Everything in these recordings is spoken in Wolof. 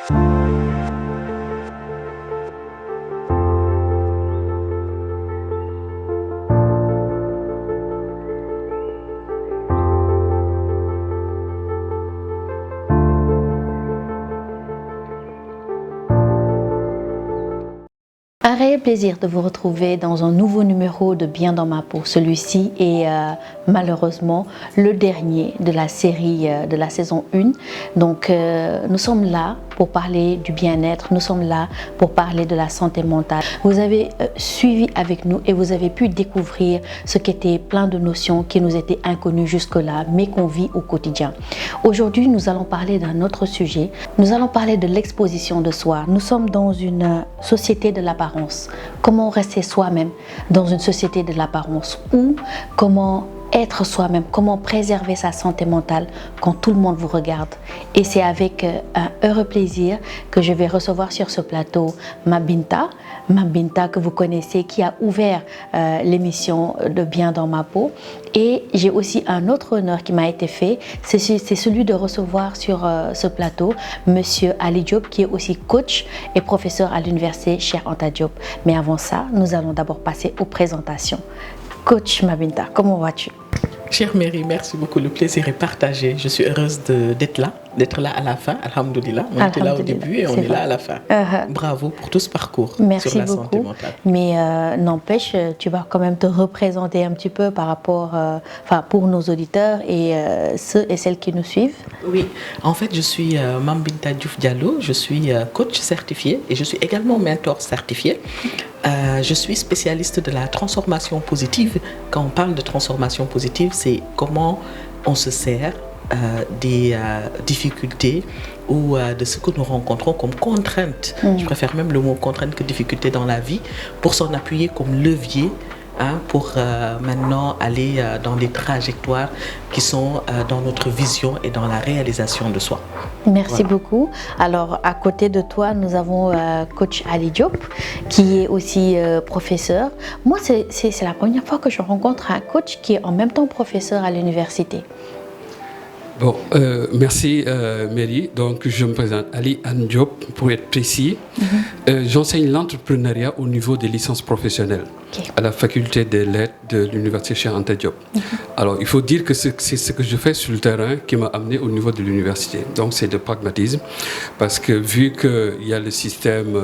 Un réel plaisir de vous retrouver dans un nouveau numéro de Bien dans ma peau. Celui-ci est malheureusement le dernier de la série de la saison 1. Donc nous sommes là pour parler du bien-être, nous sommes là pour parler de la santé mentale. Vous avez suivi avec nous et vous avez pu découvrir ce qui était plein de notions qui nous étaient inconnues jusque-là, mais qu'on vit au quotidien. Aujourd'hui, nous allons parler d'un autre sujet. Nous allons parler de l'exposition de soi. Nous sommes dans une société de l'apparence. Comment rester soi-même dans une société de l'apparence, ou comment être soi-même, comment préserver sa santé mentale quand tout le monde vous regarde. Et c'est avec un heureux plaisir que je vais recevoir sur ce plateau Mabinta que vous connaissez, qui a ouvert l'émission de Bien dans ma peau. Et j'ai aussi un autre honneur qui m'a été fait, c'est celui de recevoir sur ce plateau Monsieur Ali Diop, qui est aussi coach et professeur à l'université Cheikh Anta Diop. Mais avant ça, nous allons d'abord passer aux présentations. Coach Mabinta, comment vas-tu? Chère Mary, merci beaucoup. Le plaisir est partagé. Je suis heureuse d'être là à la fin. Alhamdoulilah. On était là au début et on est là à la fin. Bravo pour tout ce parcours. Merci sur la beaucoup. Santé mentale. Mais n'empêche, tu vas quand même te représenter un petit peu par rapport, pour nos auditeurs et ceux et celles qui nous suivent. Oui, en fait, je suis Mambinta Diouf Diallo. Je suis coach certifié et je suis également mentor certifié. Je suis spécialiste de la transformation positive. Quand on parle de transformation positive, c'est comment on se sert des difficultés ou de ce que nous rencontrons comme contraintes. Je préfère même le mot contrainte que difficulté dans la vie, pour s'en appuyer comme levier pour maintenant aller dans des trajectoires qui sont dans notre vision et dans la réalisation de soi. Merci beaucoup. Alors, à côté de toi, nous avons coach Ali Diop, qui est aussi professeur. Moi, c'est la première fois que je rencontre un coach qui est en même temps professeur à l'université. Bon, merci Mary. Donc, je me présente Ali Anne Diop, pour être précis. J'enseigne l'entrepreneuriat au niveau des licences professionnelles à la faculté des lettres de l'université Cheikh Anta Diop. Alors, il faut dire que c'est ce que je fais sur le terrain qui m'a amené au niveau de l'université. Donc, c'est de pragmatisme, parce que vu qu'il y a le système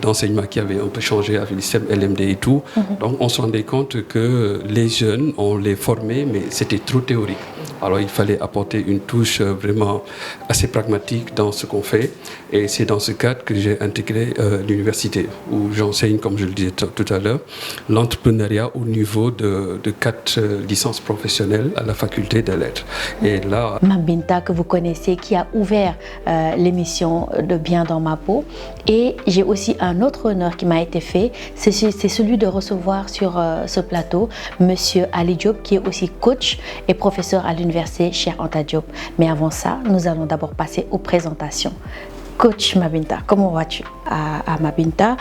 d'enseignement qui avait un peu changé avec le système LMD et tout, donc on se rendait compte que les jeunes, on les formait, mais c'était trop théorique. Alors, il fallait apporter une touche vraiment assez pragmatique dans ce qu'on fait. Et c'est dans ce cadre que j'ai intégré l'université, où j'enseigne, comme je le disais tout à l'heure, l'entrepreneuriat au niveau de 4 licences professionnelles à la faculté des lettres. Et là, Mabinta, que vous connaissez, qui a ouvert l'émission de Bien dans ma peau. Et j'ai aussi un autre honneur qui m'a été fait, c'est celui de recevoir sur ce plateau Monsieur Ali Diop, qui est aussi coach et professeur à l'université Cheikh Anta Diop. Mais avant ça, nous allons d'abord passer aux présentations. Coach Mabinta, comment vas-tu à Mabinta?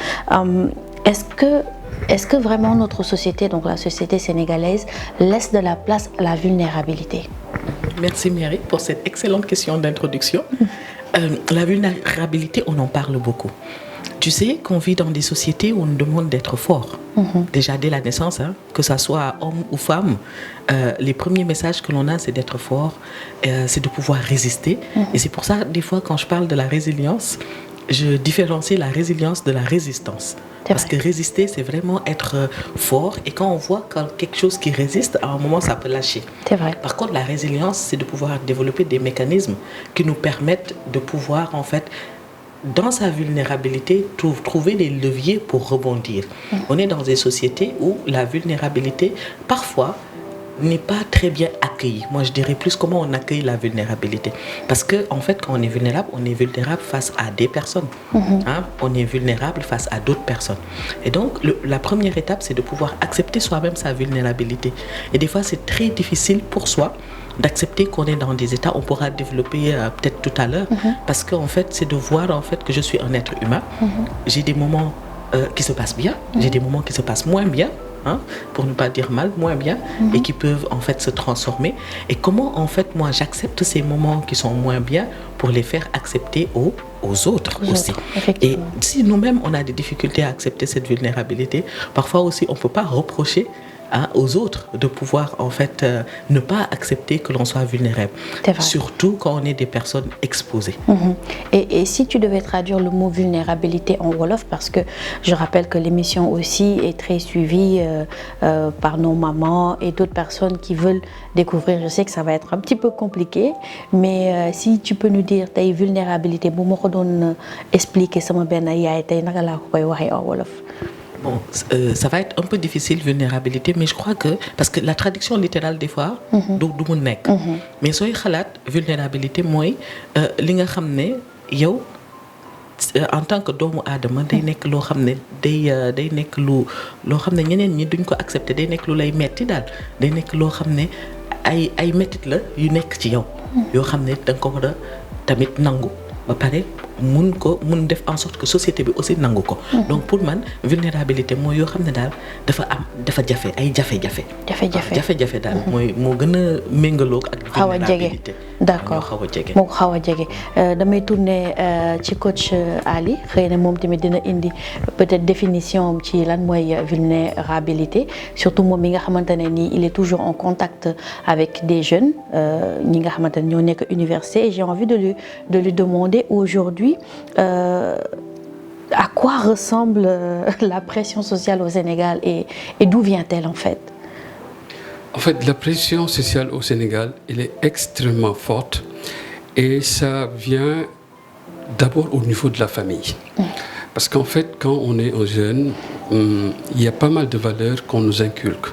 Est-ce que vraiment notre société, donc la société sénégalaise, laisse de la place à la vulnérabilité? Merci Mary pour cette excellente question d'introduction. La vulnérabilité, on en parle beaucoup. Tu sais qu'on vit dans des sociétés où on nous demande d'être fort. Déjà dès la naissance, que ce soit homme ou femme, les premiers messages que l'on a, c'est d'être fort, c'est de pouvoir résister. Et c'est pour ça, des fois, quand je parle de la résilience, je différencie la résilience de la résistance. Parce que résister, c'est vraiment être fort. Et quand on voit quelque chose qui résiste, à un moment, ça peut lâcher. C'est vrai. Par contre, la résilience, c'est de pouvoir développer des mécanismes qui nous permettent de pouvoir, en fait, dans sa vulnérabilité, trouver des leviers pour rebondir. On est dans des sociétés où la vulnérabilité, parfois, n'est pas très bien accueillie. Moi, je dirais plus comment on accueille la vulnérabilité. Parce que, en fait, quand on est vulnérable face à des personnes. On est vulnérable face à d'autres personnes. Et donc, la première étape, c'est de pouvoir accepter soi-même sa vulnérabilité. Et des fois, c'est très difficile pour soi d'accepter qu'on est dans des états, on pourra développer peut-être tout à l'heure, parce qu'en fait, c'est de voir en fait que je suis un être humain. J'ai des moments qui se passent bien, j'ai des moments qui se passent moins bien, hein, pour ne pas dire mal, moins bien, et qui peuvent en fait se transformer. Et comment en fait moi j'accepte ces moments qui sont moins bien pour les faire accepter aux autres aussi. Et si nous-mêmes on a des difficultés à accepter cette vulnérabilité, parfois aussi on ne peut pas reprocher aux autres de pouvoir en fait ne pas accepter que l'on soit vulnérable, surtout quand on est des personnes exposées. Et si tu devais traduire le mot vulnérabilité en Wolof, parce que je rappelle que l'émission aussi est très suivie par nos mamans et d'autres personnes qui veulent découvrir, je sais que ça va être un petit peu compliqué, mais si tu peux nous dire ta vulnérabilité, bu ma ko doon expliquer sama benn yaay tey naka laa ko koy waxee en Wolof. Bon, ça va être un peu difficile, vulnérabilité, mais je crois que, parce que la traduction littérale des fois, du mu nekk. Mais sooy xalaat vulnérabilité mooy li nga xam ne yow en tant que doomu aadama day nekk loo xam ne day nekk loo xam ne ñeneen ñi duñ ko accepter, day nekk lu lay metti daal, day nekk loo xam ne ay mettit la yu nekk ci yow yoo xam ne danga ko war a tamit nangu ba pare mun def en sorte que société bi aussi nangu ko. Donc pour man vulnérabilité mooy yoo xam ne daal dafa jafe ay jafe-jafe daal mooy moo gën a méngaloo ak vulnérabilité. D'accord moo xaw a jege damay tourner ci coach Ali xëy na moom tamit dina indi peut-être définition ci lan mooy vulnérabilité, surtout moom mi nga xamante ne nii il est toujours en contact avec des jeunes ñi nga xamante ne ñoo nekk université, et j'ai envie de lui demander aujourd'hui à quoi ressemble la pression sociale au Sénégal et d'où vient-elle en fait? En fait, la pression sociale au Sénégal, elle est extrêmement forte et ça vient d'abord au niveau de la famille. Parce qu'en fait, quand on est un jeune, il y a pas mal de valeurs qu'on nous inculque.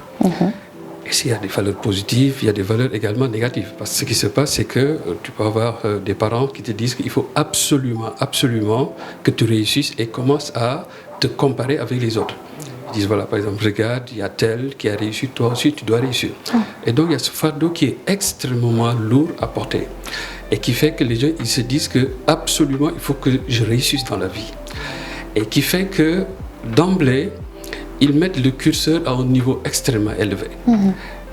Et s'il y a des valeurs positives, il y a des valeurs également négatives. Parce que ce qui se passe, c'est que tu peux avoir des parents qui te disent qu'il faut absolument que tu réussisses et commencent à te comparer avec les autres. Ils disent, voilà, par exemple, regarde, il y a tel qui a réussi, toi aussi, tu dois réussir. Et donc, il y a ce fardeau qui est extrêmement lourd à porter et qui fait que les gens, ils se disent que absolument, il faut que je réussisse dans la vie. Et qui fait que, d'emblée, ils mettent le curseur à un niveau extrêmement élevé.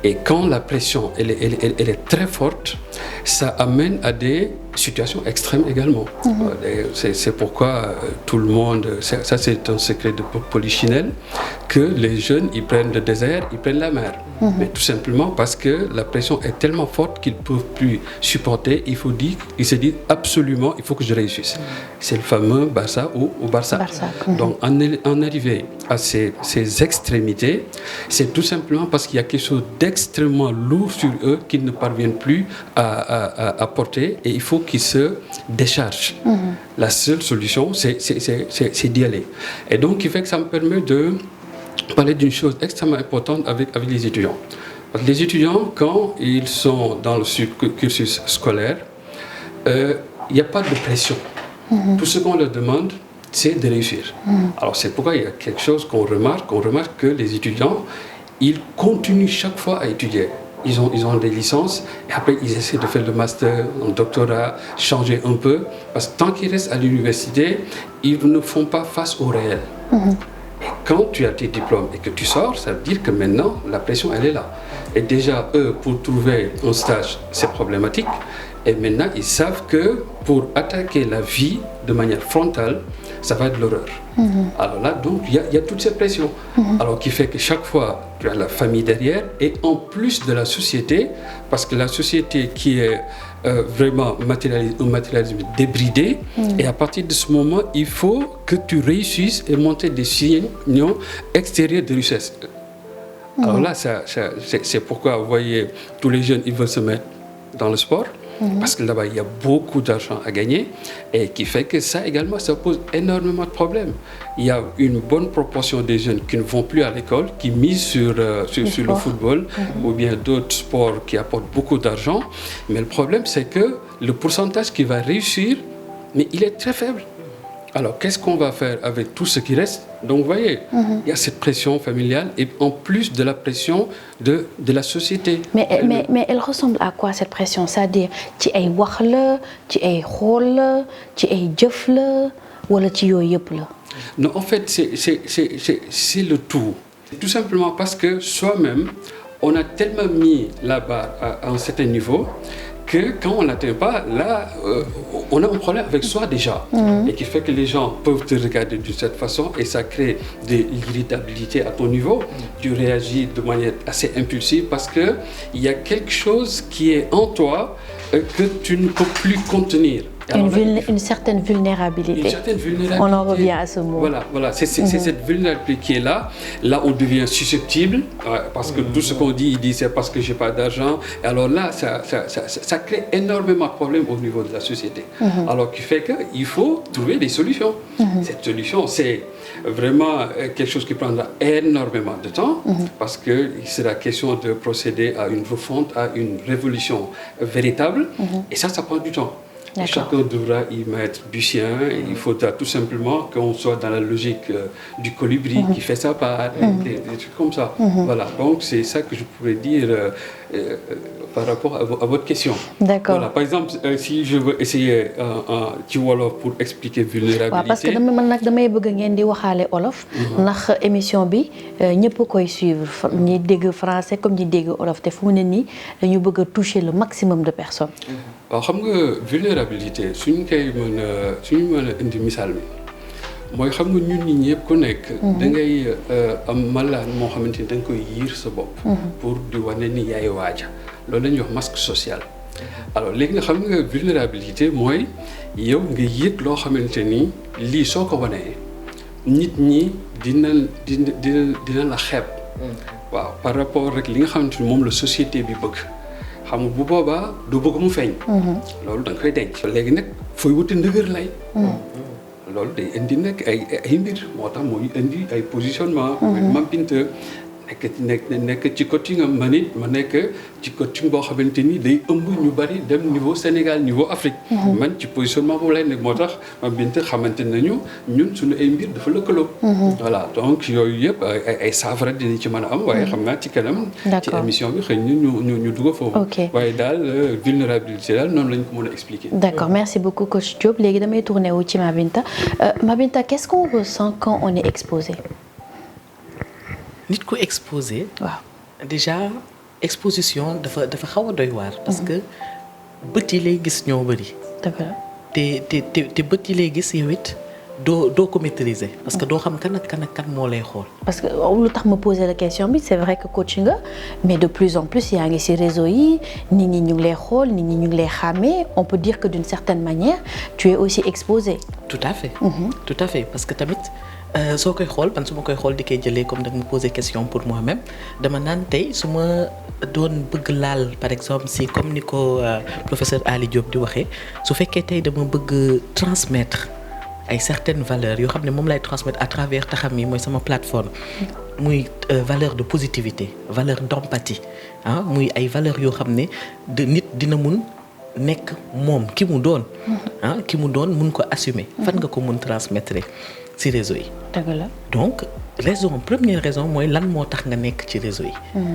Et quand la pression elle est très forte, ça amène à des situations extrêmes également. C'est pourquoi tout le monde, ça c'est un secret de polichinelle, que les jeunes ils prennent le désert, ils prennent la mer. Mais tout simplement parce que la pression est tellement forte qu'ils ne peuvent plus supporter. Ils se disent absolument, il faut que je réussisse. C'est le fameux Barça ou Barça. Donc en arriver à ces extrémités, c'est tout simplement parce qu'il y a quelque chose d'extrêmement lourd sur eux qu'ils ne parviennent plus à porter et il faut qu'ils se déchargent. La seule solution, c'est d'y aller. Et donc, il fait que ça me permet de parler d'une chose extrêmement importante avec les étudiants. Parce que les étudiants, quand ils sont dans le cursus scolaire, il n'y a pas de pression. Tout ce qu'on leur demande, c'est de réussir. Alors c'est pourquoi il y a quelque chose qu'on remarque que les étudiants, ils continuent chaque fois à étudier. Ils ont des licences et après ils essaient de faire le master, un doctorat, changer un peu. Parce que tant qu'ils restent à l'université, ils ne font pas face au réel. Et quand tu as tes diplômes et que tu sors, ça veut dire que maintenant, la pression, elle est là. Et déjà, eux, pour trouver un stage, c'est problématique. Et maintenant, ils savent que pour attaquer la vie de manière frontale, ça va être l'horreur. Alors là, donc, il y a toute cette pression. Alors qui fait que chaque fois, tu as la famille derrière et en plus de la société, parce que la société qui est vraiment un matérialisme débridé, et à partir de ce moment, il faut que tu réussisses et monter des signaux extérieurs de richesse. Alors là, c'est pourquoi, vous voyez, tous les jeunes, ils veulent se mettre dans le sport. Parce que là-bas, il y a beaucoup d'argent à gagner et qui fait que ça également, ça pose énormément de problèmes. Il y a une bonne proportion des jeunes qui ne vont plus à l'école, qui misent sur le football ou bien d'autres sports qui apportent beaucoup d'argent. Mais le problème, c'est que le pourcentage qui va réussir, mais il est très faible. Alors, qu'est-ce qu'on va faire avec tout ce qui reste? Donc, vous voyez, il y a cette pression familiale et en plus de la pression de la société. Mais elle ressemble à quoi cette pression? C'est-à-dire, tu es wax la, tu es xool la, tu es jëf la, wala ci yooyu yëpp la? Non, en fait, c'est le tout. Tout simplement parce que soi-même, on a tellement mis la barre à un certain niveau que quand on n'atteint pas, là, on a un problème avec soi déjà. Et qui fait que les gens peuvent te regarder d'une certaine façon et ça crée de l'irritabilité à ton niveau. Tu réagis de manière assez impulsive parce qu'il y a quelque chose qui est en toi que tu ne peux plus contenir. Une certaine vulnérabilité. Une certaine vulnérabilité. On en revient à ce mot. Voilà. C'est cette vulnérabilité qui est là. Là, on devient susceptible parce que tout ce qu'on dit, il dit c'est parce que j'ai pas d'argent. Et alors là, ça crée énormément de problèmes au niveau de la société. Alors qui fait qu'il faut trouver des solutions. Cette solution, c'est vraiment quelque chose qui prendra énormément de temps parce qu'il sera question de procéder à une refonte, à une révolution véritable. Et ça prend du temps. Et chacun devra y mettre du sien. Il faudra tout simplement qu'on soit dans la logique du colibri qui fait sa part, des trucs comme ça. Voilà, donc c'est ça que je pourrais dire par rapport à votre question. D'accord. Voilà, par exemple, si je veux essayer ci wolof pour expliquer vulnérabilité. waaw parce que damay bëgg ngeen di waxaale olof. ndax émission bi ñëpp koy suivre ñi dégg français comme ñi dégg olof te fu mu ne nii dañu bëgg a toucher le maximum de personnes. waaw xam nga vulnérabilité suñu mën a indi misaal bi mooy xam nga ñun ñi ñëpp ku nekk. da ngay am malaan moo xamante ni da nga koy yiir sa bopp. pour di wane ni yaay waaja loolu la ñuy wax masque social. alors léegi nga xam nga vulnérabilité mooy yow nga yëg loo xamante ni lii soo ko wanee nit ñi dina la xeeb. waaw par rapport rek li nga xamante ni moom la société bi bëgg. xam nga bu boobaa du bëgg mu feeñ. loolu da nga koy denc. léegi nag fooy wuti ndëgër lay. loolu day indi nag ay mbir moo tax muy indi ay positionnement. Mame Binta nekk ci coaching am man it ma nekk ci coaching boo xamante ni day ëmb ñu bari dem niveau Sénégal niveau Afrique. man ci positionnement boobu lay nekk moo tax Mame Binta xamante nañu ñun suñu ay mbir dafa lëkkaloo. voilà donc yooyu yëpp ay saafara dina ci mën a am waaye xam naa ci kanam. ci émission bi xëy na ñu dugg foofu. waaye daal vulnérabilité daal noonu lañ ko mën a expliquer. D'accord, merci beaucoup coach Diop léegi damay tourner wu ci Mame Binta. Mame Binta, qu'est-ce qu'on ressent quand on est exposé? nit ku exposé. waaw déjà exposition dafa xaw a doy waar. parce que bët yi lay gis ñoo bëri. dëgg la te bët yi lay gis yow it doo ko maîtriser. parce que doo xam kan moo lay xool. parce que lu tax ma poser la question bi c'est vrai que coach nga mais de plus en plus yaa ngi ci réseau yi nit ñi ñu ngi lay xool nit ñi ñu ngi lay xàmmee on peut dire que d'une certaine manière tu es aussi exposé. tout à fait. tout à fait parce que tamit. soo koy xool man su ma koy xool di koy jëlee comme da nga ma poser question pour moi-même dama naan tey su ma doon bëgg laal par exemple si comme ni ko professeur Ali Diop di waxee su fekkee tey dama bëgg transmettre ay certaines valeurs yoo xam ne moom lay transmettre à travers taxam yi mooy sama plateforme muy valeur de positivité valeur d'empathie muy ay valeurs yoo xam ne de nit dina mun nekk moom ki mu doon mun ko assumer fan nga ko mun transmettre ci réseau yi. dëgg la donc première raison mooy lan moo tax nga nekk ci réseau yi.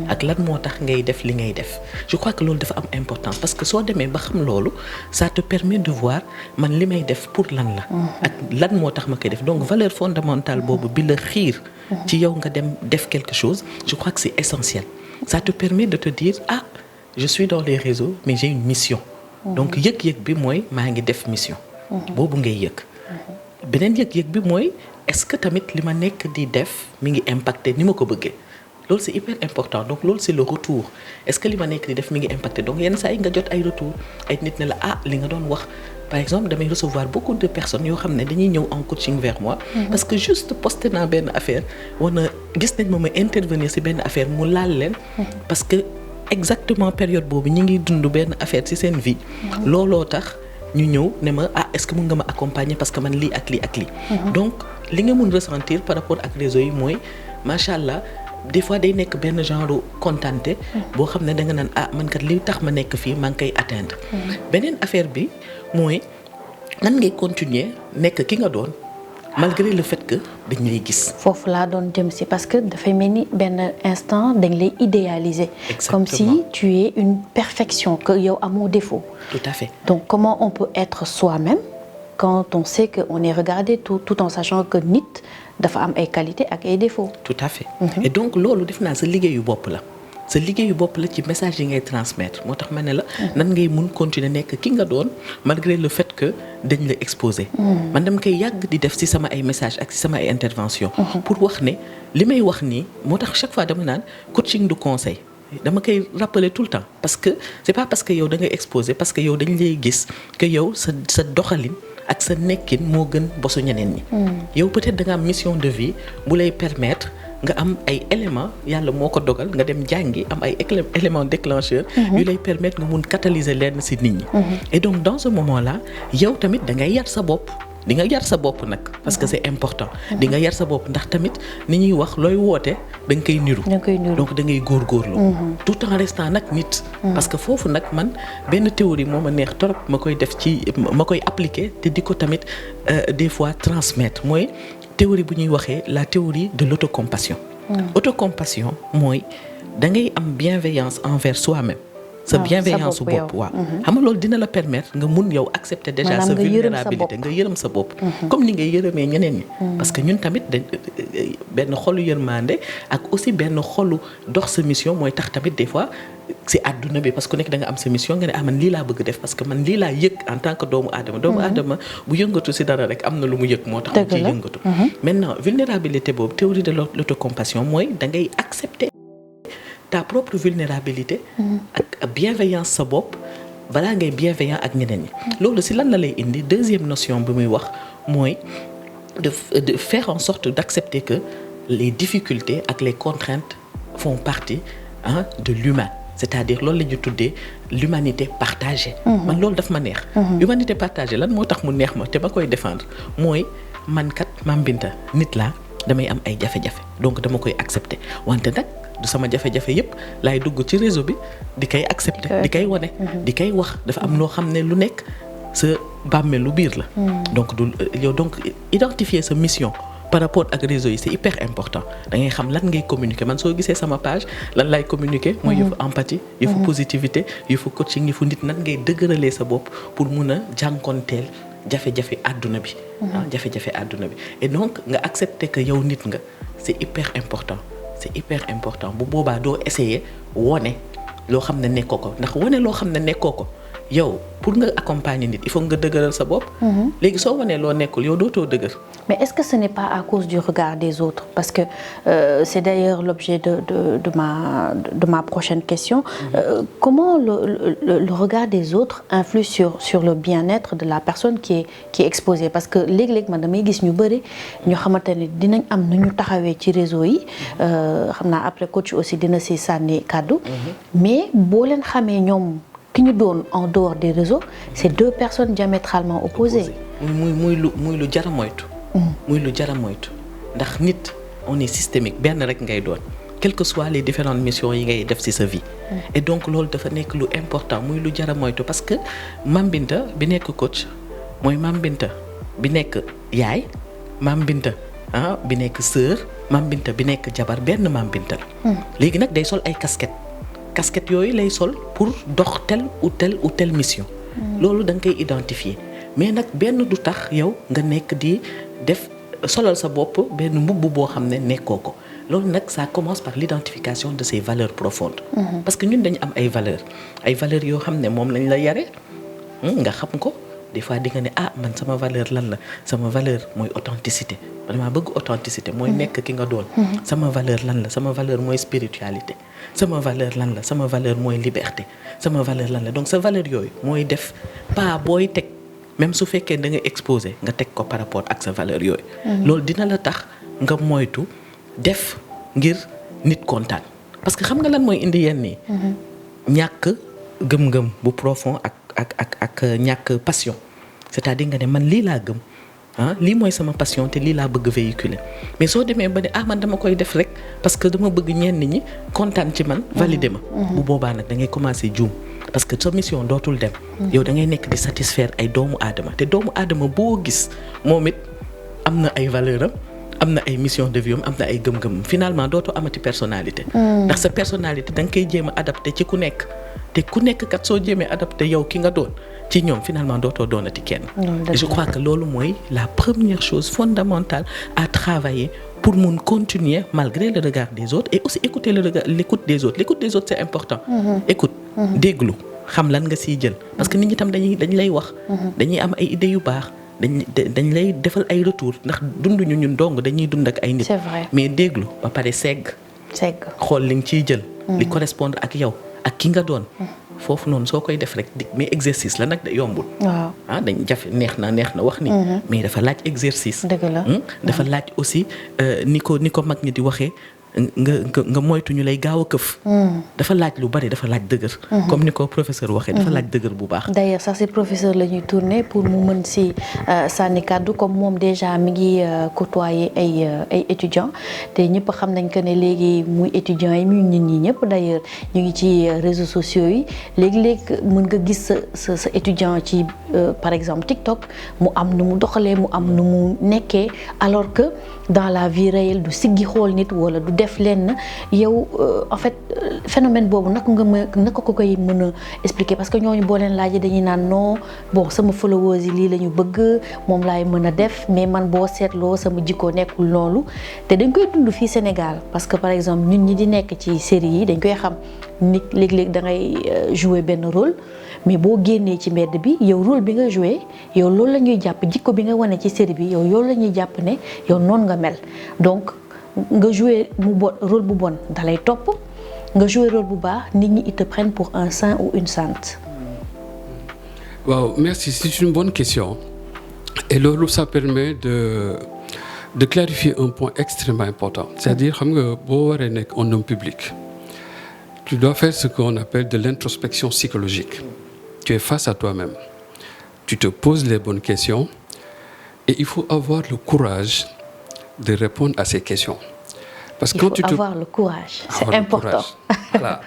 ak lan moo tax ngay def li ngay def. je crois que loolu dafa am importance parce que soo demee ba xam loolu ça te permet de voir man li may def pour lan la. ak lan moo tax ma koy def donc valeur fondamentale boobu bi la xiir. ci yow nga dem def quelque chose je crois que c'est essentiel. ça te permet de te dire je suis dans les réseaux mais j'ai une mission. donc yëg-yëg bi mooy maa ngi def mission. boobu ngay yëg. beneen yëg-yëg bi mooy est-ce que tamit li ma nekk di def mi ngi impacté ni ma ko bëggee loolu c'est hyper important donc loolu c'est le retour est-ce que li ma nekk di def mi ngi impacté donc yenn saa yi nga jot ay retour ay nit ne la li nga doon wax par exemple damay recevoir beaucoup de personnes yoo xam ne dañuy ñëw en coaching vers moi. parce que juste posté naa benn affaire wana gis nañ ma intervenir ci benn affaire mu laal leen. parce que exactement période boobu ñu ngi dund benn affaire ci seen vie. looloo tax. ñu ñëw ne ma est-ce que mën nga ma accompagner parce que man lii ak lii ak lii. donc li nga mun ressentir par rapport ak réseau yi mooy macha allah des fois day nekk benn genre contenté. boo xam ne da nga naan man kat li tax ma nekk fii maa ngi koy atteindre. beneen affaire bi mooy nan ngay continuer nekk ki nga doon malgré le fait que dañ lay gis. foofu laa doon jëm si parce que dafay mel ni benn instant dañ lay idéaliser. Exactement. Comme si tu es une perfection que yow amoo défaut. Tout à fait. Donc comment on peut être soi-même quand on sait qu'on est regardé tout en sachant que nit dafa am ay qualités ak ay défauts. Tout à fait. Et donc loolu def naa sa liggéeyu bopp la. sa liggéeyu bopp la ci message yi ngay transmettre moo tax ma ne la nan ngay mun continuer nekk ki nga doon malgré le fait que dañ la exposer. man dama koy yàgg di def ci sama ay message ak ci sama ay intervention pour wax ne li may wax nii moo tax chaque fois dama naan coaching du conseil dama koy rappeler tout le temps parce que c'est pas parce que yow da ngay exposer parce que yow dañ lay gis que yow sa doxalin ak sa nekkin moo gën bosu ñeneen ñi. yow peut-être da nga am mission de vie bu lay permettre nga am ay éléments yàlla moo ko dogal nga dem jàngi am ay éléments déclencheurs yu lay permettre nga mun catalyser lenn ci nit ñi. et donc dans ce moment là yow tamit da ngay yar sa bopp di nga yar sa bopp nag parce que c'est important di nga yar sa bopp ndax tamit ni ñuy wax looy woote da nga koy niru donc da ngay góorgóorlu tout en restant nag nit parce que foofu nag man benn théorie moo ma neex trop ma koy def ci ma koy appliquer te di ko tamit des fois transmettre mooy théorie bu ñuy waxee la théorie de l'autocompassion. Autocompassion mooy da ngay am bienveillance envers soi-même. sa bienveillance su bopp waaw xam nga loolu dina la permettre nga mun yow accepter déjà sa vulnérabilité nga yërëm sa bopp comme ni ngay yërëmee ñeneen ñi parce que ñun tamit benn xolu yërmande ak aussi benn xolu dox sa mission mooy tax tamit des fois ci àdduna bi parce que ku nekk da nga am sa mission nga ne man lii laa bëgg def parce que man lii laa yëg en tant que doomu aadama bu yëngatu ci dara rek am na lu mu yëg moo tax mu ciy yëngatu maintenant vulnérabilité boobu théorie de l'autocompassion mooy da ngay accepter ta propre vulnérabilité ak bienveillance sa bopp balaa ngay bienveillant ak ñeneen ñi loolu ci lan la lay indi deuxième notion bi muy wax mooy de faire en sorte d'accepter que les difficultés ak les contraintes font partie de l'humain c'est-à-dire loolu la ñu tuddee l'humanité partagée man loolu daf ma neex humanité partagée lan moo tax mu neex ma te ma koy défendre mooy man kat Mame Binta nit laa damay am ay jafe-jafe donc dama koy accepter wante nag du sama jafe-jafe yépp laay dugg ci réseau bi di koy accepter di koy wane di koy wax dafa am loo xam ne lu nekk sa bàmmeelu biir la donc du yow donc identifier sa mission par rapport ak réseau yi c'est hyper important da ngay xam lan ngay communiquer man soo gisee sama page lan lay communiquer mooy yëfu empathie yëfu positivité yëfu coaching yëfu nit nan ngay dëgëralee sa bopp pour mun a jànkonteel jafe-jafe àdduna bi jafe-jafe àdduna bi et donc nga accepter que yow nit nga c'est hyper important bu boobaa doo essayer wone loo xam ne nekkoo ko ndax wone loo xam ne nekkoo ko yow pour nga accompagner nit il faut nga dëgëral sa bopp léegi soo wonee loo nekkul yow dootoo dëgër mais est-ce que ce n'est pas à cause du regard des autres parce que c'est d'ailleurs l'objet de ma prochaine question comment le regard des autres influe sur le bien-être de la personne qui est exposée parce que léeg-léeg man damay gis ñu bëri ñoo xamante ne dinañ am nu ñu taxawee ci réseau yi xam naa après coach aussi dina si sànni kàddu mais boo leen xamee ñoom ki ñu doon en dehors des réseaux c'est deux personnes diamétralement opposées muy lu jar a moytu muy lu jar a moytu ndax nit on est systémique benn rek ngay doon quelles que soient les différentes missions yi ngay def ci sa vie et donc loolu dafa nekk lu important muy lu jar a moytu parce que Mame Binta bi nekk coach mooy Mame Binta bi nekk yaay Mame Binta bi nekk sœur Mame Binta bi nekk jabar benn Mame Binta la léegi nag day sol ay casquette yooyu lay sol pour dox telle ou telle mission loolu da nga koy identifier mais nag benn du tax yow nga nekk di def solal sa bopp benn mbubb boo xam ne nekkoo ko loolu nag ça commence par l'identification de ces valeurs profondes parce que ñun dañu am ay valeurs yoo xam ne moom lañ la yare nga xam ko des fois di nga ne man sama valeur lan la sama valeur mooy authenticité vraiment bëgg authenticité mooy nekk ki nga doon sama valeur lan la sama valeur mooy spiritualité sama valeur lan la sama valeur mooy liberté sama valeur lan la donc sa valeur yooyu mooy def pas booy teg même su fekkee da nga exposé nga teg ko par rapport ak sa valeur yooyu loolu dina la tax nga moytu def ngir nit kontaan parce que xam nga lan mooy indi yenn yi ñàkk gëm-gëm bu profond ak ñàkk passion c'est-à-dire nga ne man lii laa gëm lii mooy sama passion te lii laa bëgg véhiculer mais soo demee ba ne man dama koy def rek parce que dama bëgg ñenn ñi kontaan ci man valider ma bu boobaa nag da ngay commencer juum parce que sa mission dootul dem yow da ngay nekk di satisfaire ay doomu aadama te doomu aadama boo gis moom it am na ay valeur am na ay mission de vie am na ay gëm-gëm finalement dootoo amati personnalité ndax sa personnalité da nga koy jéem a adapté ci ku nekk te ku nekk kat soo jéemee adapté yow ki nga doon ci ñoom finalement dootoo doonati kenn. Et je crois que loolu mooy la première chose fondamentale à travailler pour mun continuer malgré le regard des autres et aussi écouter l'écoute des autres. L'écoute des autres c'est important. Écoute, déglu xam lan nga siy jël parce que nit ñi tam dañ lay wax. dañuy am ay idées yu baax. dañ lay defal ay retour ndax dunduñu ñun dong dañuy dund ak ay nit. C'est vrai. Mais déglu ba pare segg xool li nga ciy jël. li correspondre ak yow ak ki nga doon. foofu noonu soo koy def rek mais exercice la nag da yombul. waaw dañ jafe neex na wax ni. mais dafa laaj exercice. dëgg la dafa laaj aussi ni ko mag ñi di waxee. nga moytu ñu lay gaaw a këf. dafa laaj lu bari dafa laaj dëgër. comme ni ko professeur waxee dafa laaj dëgër bu baax. d'ailleurs sax si professeur la ñuy tourner pour mu mën si sànni kàddu comme moom déjà mi ngi côtoyer ay étudiants te ñëpp xam nañ que ne léegi muy étudiants yi muy nit ñi ñëpp d'ailleurs ñu ngi ci réseaux sociaux yi léegi mën nga gis sa étudiant ci par exemple TikTok mu am nu mu doxalee mu am nu mu nekkee alors que dans la vie réelle du siggi xool nit wala du def leen yow en fait phénomène boobu naka ko koy mën a expliquer parce que ñooñu boo leen laajee dañuy naan non bon sama followers yi lii la ñu bëgg moom laay mën a def mais man boo seetloo sama jikko nekkul loolu te dañ koy dund fii Sénégal parce que par exemple ñun ñi di nekk ci série yi dañ koy xam nit léeg-léeg da ngay jouer benn rôle mais boo génnee ci mbedd bi yow rôle bi nga joué yow loolu la ñuy jàpp jikko bi nga wane ci série bi yow loolu la ñuy jàpp ne yow noonu nga mel donc nga joué rôle bu bon dalay topp nga joué rôle bu baax nit ñi ils te prennent pour un saint ou une sainte. Waaw merci, c'est une bonne question et loolu ça permet de clarifier un point extrêmement important c'est-à-dire xam nga boo waree nekk un homme public tu dois faire ce qu'on appelle de l'introspection psychologique. Tu es face à toi-même. Tu te poses les bonnes questions et il faut avoir le courage de répondre à ces questions. Parce que il faut avoir le courage, c'est important. Voilà.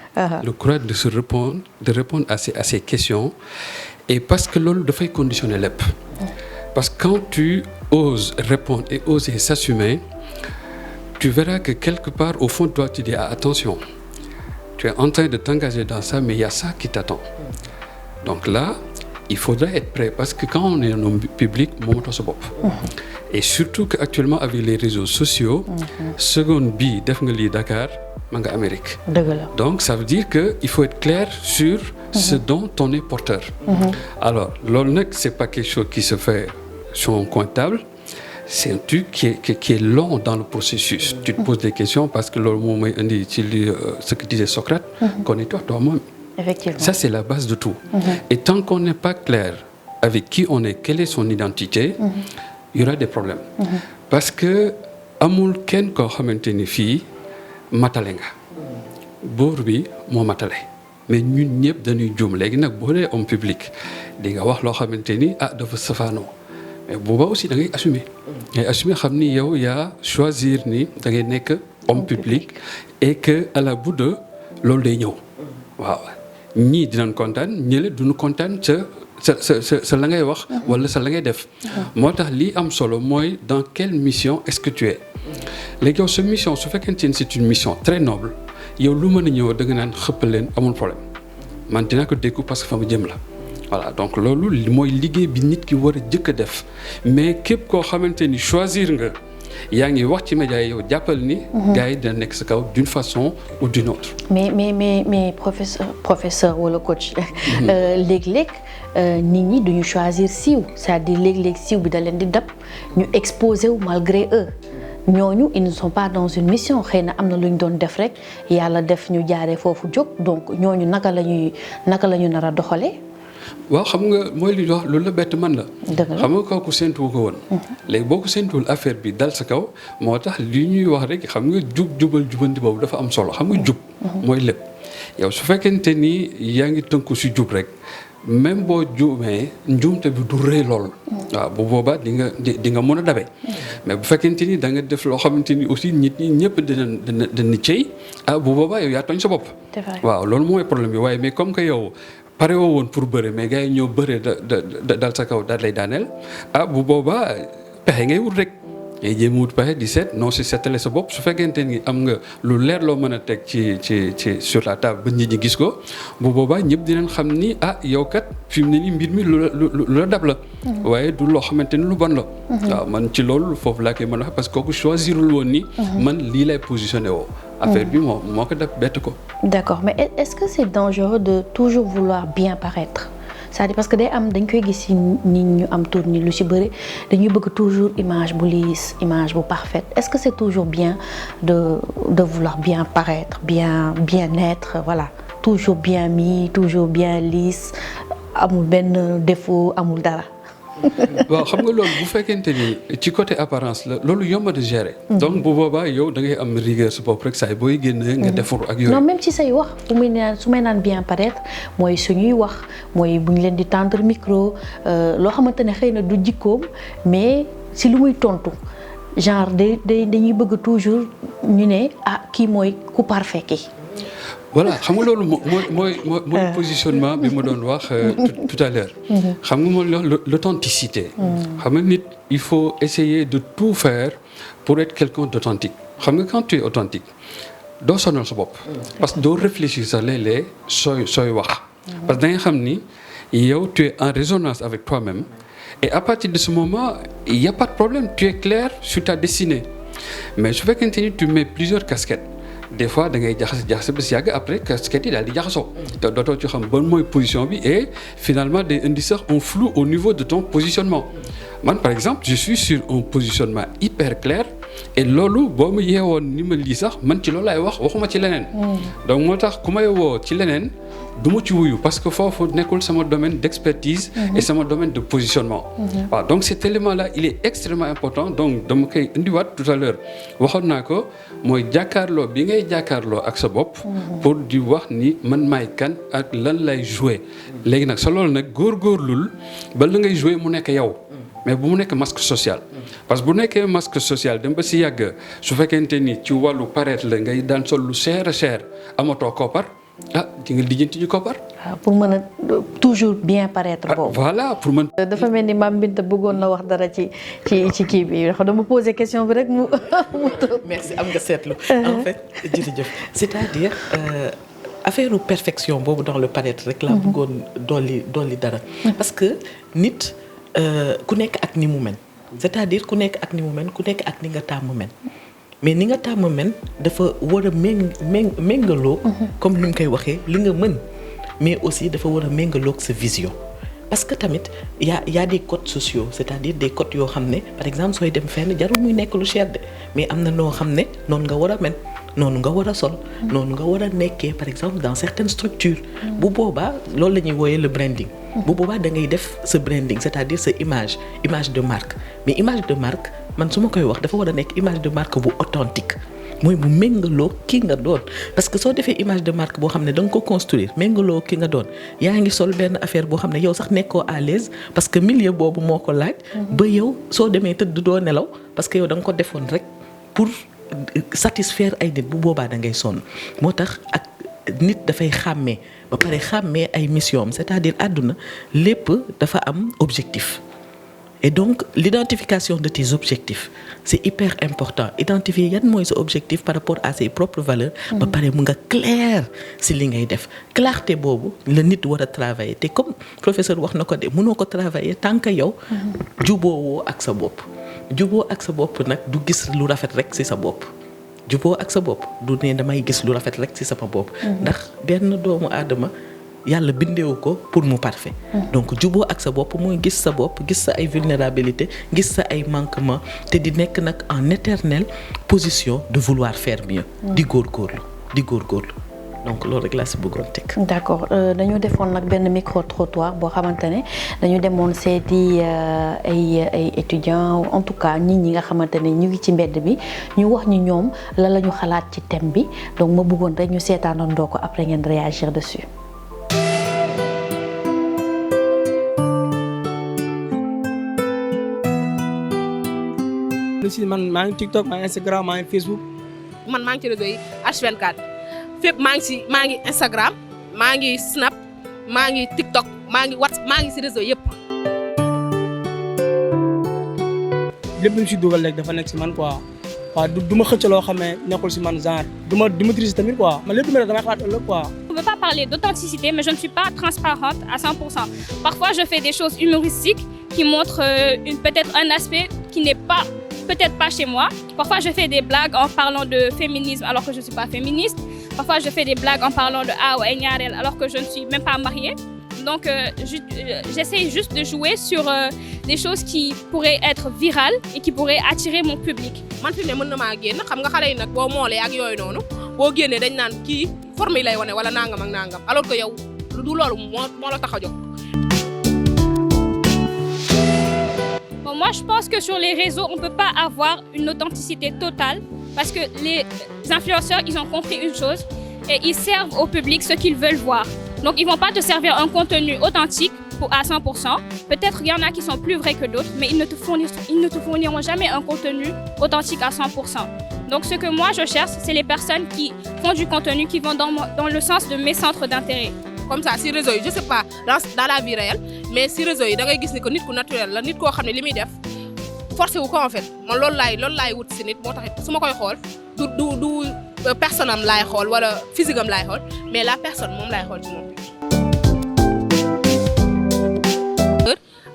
Le courage de répondre à ces questions et parce que loolu dafay conditionner lépp. Parce que quand tu oses répondre et oser s'assumer, tu verras que quelque part au fond de toi tu dis attention. Tu es en train de t'engager dans ça, mais il y a ça qui t'attend. Donc là, il faudra être prêt parce que quand on est un homme public, moomatoo sa bopp. Et surtout qu'actuellement avec les réseaux sociaux, seconde bi def nga lii Dakar ma nga Amérique. Donc ça veut dire que il faut être clair sur ce dont on est porteur. Alors loolu nag c'est pas quelque chose qui se fait sur un coin de table. C'est un truc qui est long dans le processus. Tu te poses des questions parce que loolu moom mooy indi ci li ce que disait Socrate. Connais-toi toi-même. Effectivement. Ça c'est la base de tout. Et tant qu'on n'est pas clair avec qui on est, quelle est son identité, il y aura des problèmes. Parce que amul kenn koo xamante ni fii matale nga. Buur bi moo matale. Mais ñun ñëpp dañuy juum léegi nag boo dee homme public di nga wax loo xamante ni dafa safaanoo. Mais booba aussi da ngay assumer. ngay assumer xam ni yow yaa choisir ni da ngay nekk homme public et que à la bout de loolu day ñëw. waaw ñii dinañ kontaan ñële duñu kontaan sa la ngay wax. wala sa la ngay def. moo tax lii am solo mooy dans quelle mission est-ce que tu es. léegi yow sa mission su fekkente ni c'est une mission très noble yow lu mën a ñëw da nga naan xëppal leen amul problème man dinaa ko dékku parce que fa ma jëm la. voilà donc loolu mooy liggéey bi nit ki war a jëkk a def mais képp koo xamante ni choisir nga yaa ngi wax ci média yi yow jàppal ni. gars yi dina nekk sa kaw d'une façon ou d'une autre. mais professeur wala coach. léeg-léeg nit ñi duñu choisir siiw c'est-à-dire léeg-léeg siiw bi da leen di dab ñu exposé wu malgré eux. ñooñu ils ne sont pas dans une mission xëy na am na lu ñu doon def rek yàlla def ñu jaaree foofu jóg donc ñooñu naka la ñu nar a doxalee. waaw xam nga mooy li wax loolu la bett man la. xam nga kooku séntuwu ko woon. léegi boo ko séntuwul affaire bi dal sa kaw moo tax li ñuy wax rek xam nga jubal jubanti boobu dafa am solo xam nga jub. mooy lépp yow su fekkente ni yaa ngi tënku si jub rek même boo juumee njuumte bi du rëy lool. waaw bu boobaa di nga mën a dabe. mais bu fekkente ni da nga def loo xamante ni aussi nit ñi ñëpp dina cey bu boobaa yow yaa tooñ sa bopp. waaw loolu mooy problème bi waaye mais comme que yow. pare woo woon pour bëre mais gars yi ñoo bëre dal sa kaw daal lay daaneel bu boobaa pexe ngay wut rek et jéem a wut pexe di seet non si seetale sa bopp su fekkente ni am nga lu leer loo mën a teg ci sur la table ba nit ñi gis ko bu boobaa ñëpp dinañ xam ni yow kat fi mu ne nii mbir mi lu la dab la. waaye du loo xamante ni lu bon la. waaw man ci loolu foofu laa koy mën a wax parce que kooku choisirul woon ni. man lii lay positionné woo. affaire bi moo ko def bett ko. D'accord, mais est-ce que c'est dangereux de toujours vouloir bien paraître? C'est-à-dire parce que dañ koy gis ci nit ñu am tur ni lu ci bëri dañuy bëgg toujours image bu lisse, image bu parfaite. Est-ce que c'est toujours bien de vouloir bien paraître, bien être, voilà, toujours bien mis, toujours bien lisse, amul benn défaut, amul dara? waaw xam nga loolu bu fekkente ni ci côté apparence la loolu yomb de gérer. donc bu boobaa yow da ngay am rigueur su bopp rek saa booy génnee nga defar ak yooyu. non même ci say wax su may naan bien paraître mooy suñuy wax mooy bu ñu leen di tendre micro loo xamante ne xëy na du jikkoom mais si lu muy tontu genre dañuy bëgg toujours ñu ne kii mooy ku parfait ki. voilà xam nga loolu mooy positionnement bi ma doon wax tout à l'heure xam nga mooy l'authenticité xam nga nit il faut essayer de tout faire pour être quelqu'un d'authentique xam nga quand tu es authentique doo sonal sa bopp parce que doo réfléchir sax léeg-léeg sooy wax parce que da nga xam ni yow tu es en résonance avec toi-même et à partir de ce moment il y a pas de problème tu es clair sur ta destinée mais su fekkente ni tu mets plusieurs casquettes des fois da ngay jaxase ba si yàgg après casquette yi daal di jaxasoo te dootoo ci xam ban mooy position bi et finalement day indi sax un flou au niveau de ton positionnement man par exemple je suis sur un positionnement hyper clair et loolu boo ma yeewoon ni ma lii sax man ci loolu laay waxuma ci leneen donc moo tax ku may woo ci leneen du ma ci wuyu parce que foofu nekkul sama domaine d'expertise et sama domaine de positionnement waaw donc cet élément là il est extrêmement important donc dama koy indiwaat tout à l'heure waxoon naa ko mooy jàkkaarloo bi ngay jàkkaarloo ak sa bopp pour di wax ni man maay kan ak lan lay jouer léegi nag sa loolu nag góorgóorlul ba la ngay jouer mu nekk yow mais bu mu nekk masque social parce que bu nekkee masque social dem ba si yàgg su fekkente ni ci wàllu paraître la ngay daan sol lu cher a cher amatoo koppar di nga lijjanti ñu koppar. pour mën a toujours bien paraître boobu. voilà pour mën. dafa mel ni Mame Binta bëggoon na wax dara ci kii bi dama poser question bi rek mu. merci am nga seetlu. en fait jërëjëf c'est-à-dire affaire perfection boobu dans le paraître rek laa bëggoon dolli dara. parce que nit ku nekk ak ni mu mel. c'est-à-dire ku nekk ak ni mu mel ku nekk ak ni nga tàmm mel. mais ni nga tàmm mel dafa war a méngaloo comme ni mu koy waxee li nga mën mais aussi dafa war a méngaloog sa vision parce que tamit y a des codes sociaux c'est-à-dire des codes yoo xam ne par exemple sooy dem fenn jarul muy nekk lu cher de mais am na noo xam ne noonu nga war a mel noonu nga war a sol noonu nga war a nekkee par exemple dans certaines structures bu boobaa loolu la ñuy wooyee le branding bu boobaa da ngay def sa branding c'est-à-dire sa image de marque mais image de marque man su ma koy wax dafa war a nekk image de marque bu authentique mooy bu méngaloo ki nga doon parce que soo defee image de marque boo xam ne da nga ko construire méngaloo ki nga doon yaa ngi sol benn affaire boo xam ne yow sax nekkoo à l'aise parce que milieu boobu moo ko laaj ba yow soo demee tëdd doo nelaw parce que yow da nga ko defoon rek pour satisfaire ay nit bu boobaa da ngay sonn moo tax ak nit dafay xàmmee ba pare xàmmee ay mission am c'est-à-dire àdduna lépp dafa am objectif et donc l'identification de tes objectifs c'est hyper important identifier yan mooy sa objectif par rapport à ses propres valeurs ba pare mu nga clair si li ngay def clarté boobu la nit war a travailler te comme professeur wax na ko de mënoo ko travailler tant que yow juboowoo ak sa bopp juboo ak sa bopp nag du gis lu rafet rek ci sa bopp juboo ak sa bopp du ne damay gis lu rafet rek ci sama bopp ndax benn doomu aadama yàlla bindeewu ko pour mu parfait donc juboo ak sa bopp mooy gis sa bopp gis sa ay vulnérabilité gis sa ay manquement te di nekk nag en éternelle position de vouloir faire mieux di góorgóorlu donc loolu rek laa si bëggoon teg. d'accord dañu defoon nag benn micro trottoir boo xamante ne dañu demoon seeti ay étudiants en tout cas nit ñi nga xamante ne ñu ngi ci mbedd bi ñu wax ñu ñoom la ñu xalaat ci thème bi donc ma bëggoon rek ñu seetaanandoo ko après ngeen réagir dessus. man maa ngi TikTok maa ngi Instagram maa ngi Facebook. man maa ngi ci réseau yi H24 fépp maa ngi Instagram maa ngi Snap maa ngi TikTok maa ngi WhatsApp maa ngi ci réseau yëpp. lépp lu si dugal rek dafa nekk si man quoi waaw du ma xëcc loo xam ne nekkul si man genre du ma tricher tamit quoi man lépp lu may def damay xalaat ëllëg quoi. On ne peut pas parler d'authenticité, mais je ne suis pas transparente à 100%. Parfois, je fais des choses humoristiques qui montrent peut-être un aspect qui n'est pas, peut-être pas chez moi. Parfois, je fais des blagues en parlant de féminisme alors que je ne suis pas féministe. Parfois, je fais des blagues en parlant de Awa et Nyarel alors que je ne suis même pas mariée. Donc, j'essaie juste de jouer sur des choses qui pourraient être virales et qui pourraient attirer mon public. Man fi ne mën na maa génn xam nga xale yi nag boo moolee ak yooyu noonu boo génnee dañ naan kii forme yi lay wane wala nangam ak nangam alors que yow lu du loolu moo la tax a jóg. Bon, moi, je pense que sur les réseaux, on ne peut pas avoir une authenticité totale parce que les influenceurs, ils ont compris une chose et ils servent au public ce qu'ils veulent voir. Donc, ils ne vont pas te servir un contenu authentique à 100%. Peut-être qu'il y en a qui sont plus vrais que d'autres, mais ils ne te fourniront jamais un contenu authentique à 100%. Donc, ce que moi, je cherche, c'est les personnes qui font du contenu qui vont dans le sens de mes centres d'intérêt. Comme ça si réseau yi je sais pas dans la vie réelle mais si réseau yi da ngay gis ni que nit ku naturel la nit koo xam ne li muy def forcé wu ko en fait man loolu laay wut si nit moo taxit su ma koy xool du personne am laay xool wala physique am laay xool mais la personne moom laay xool ci moom.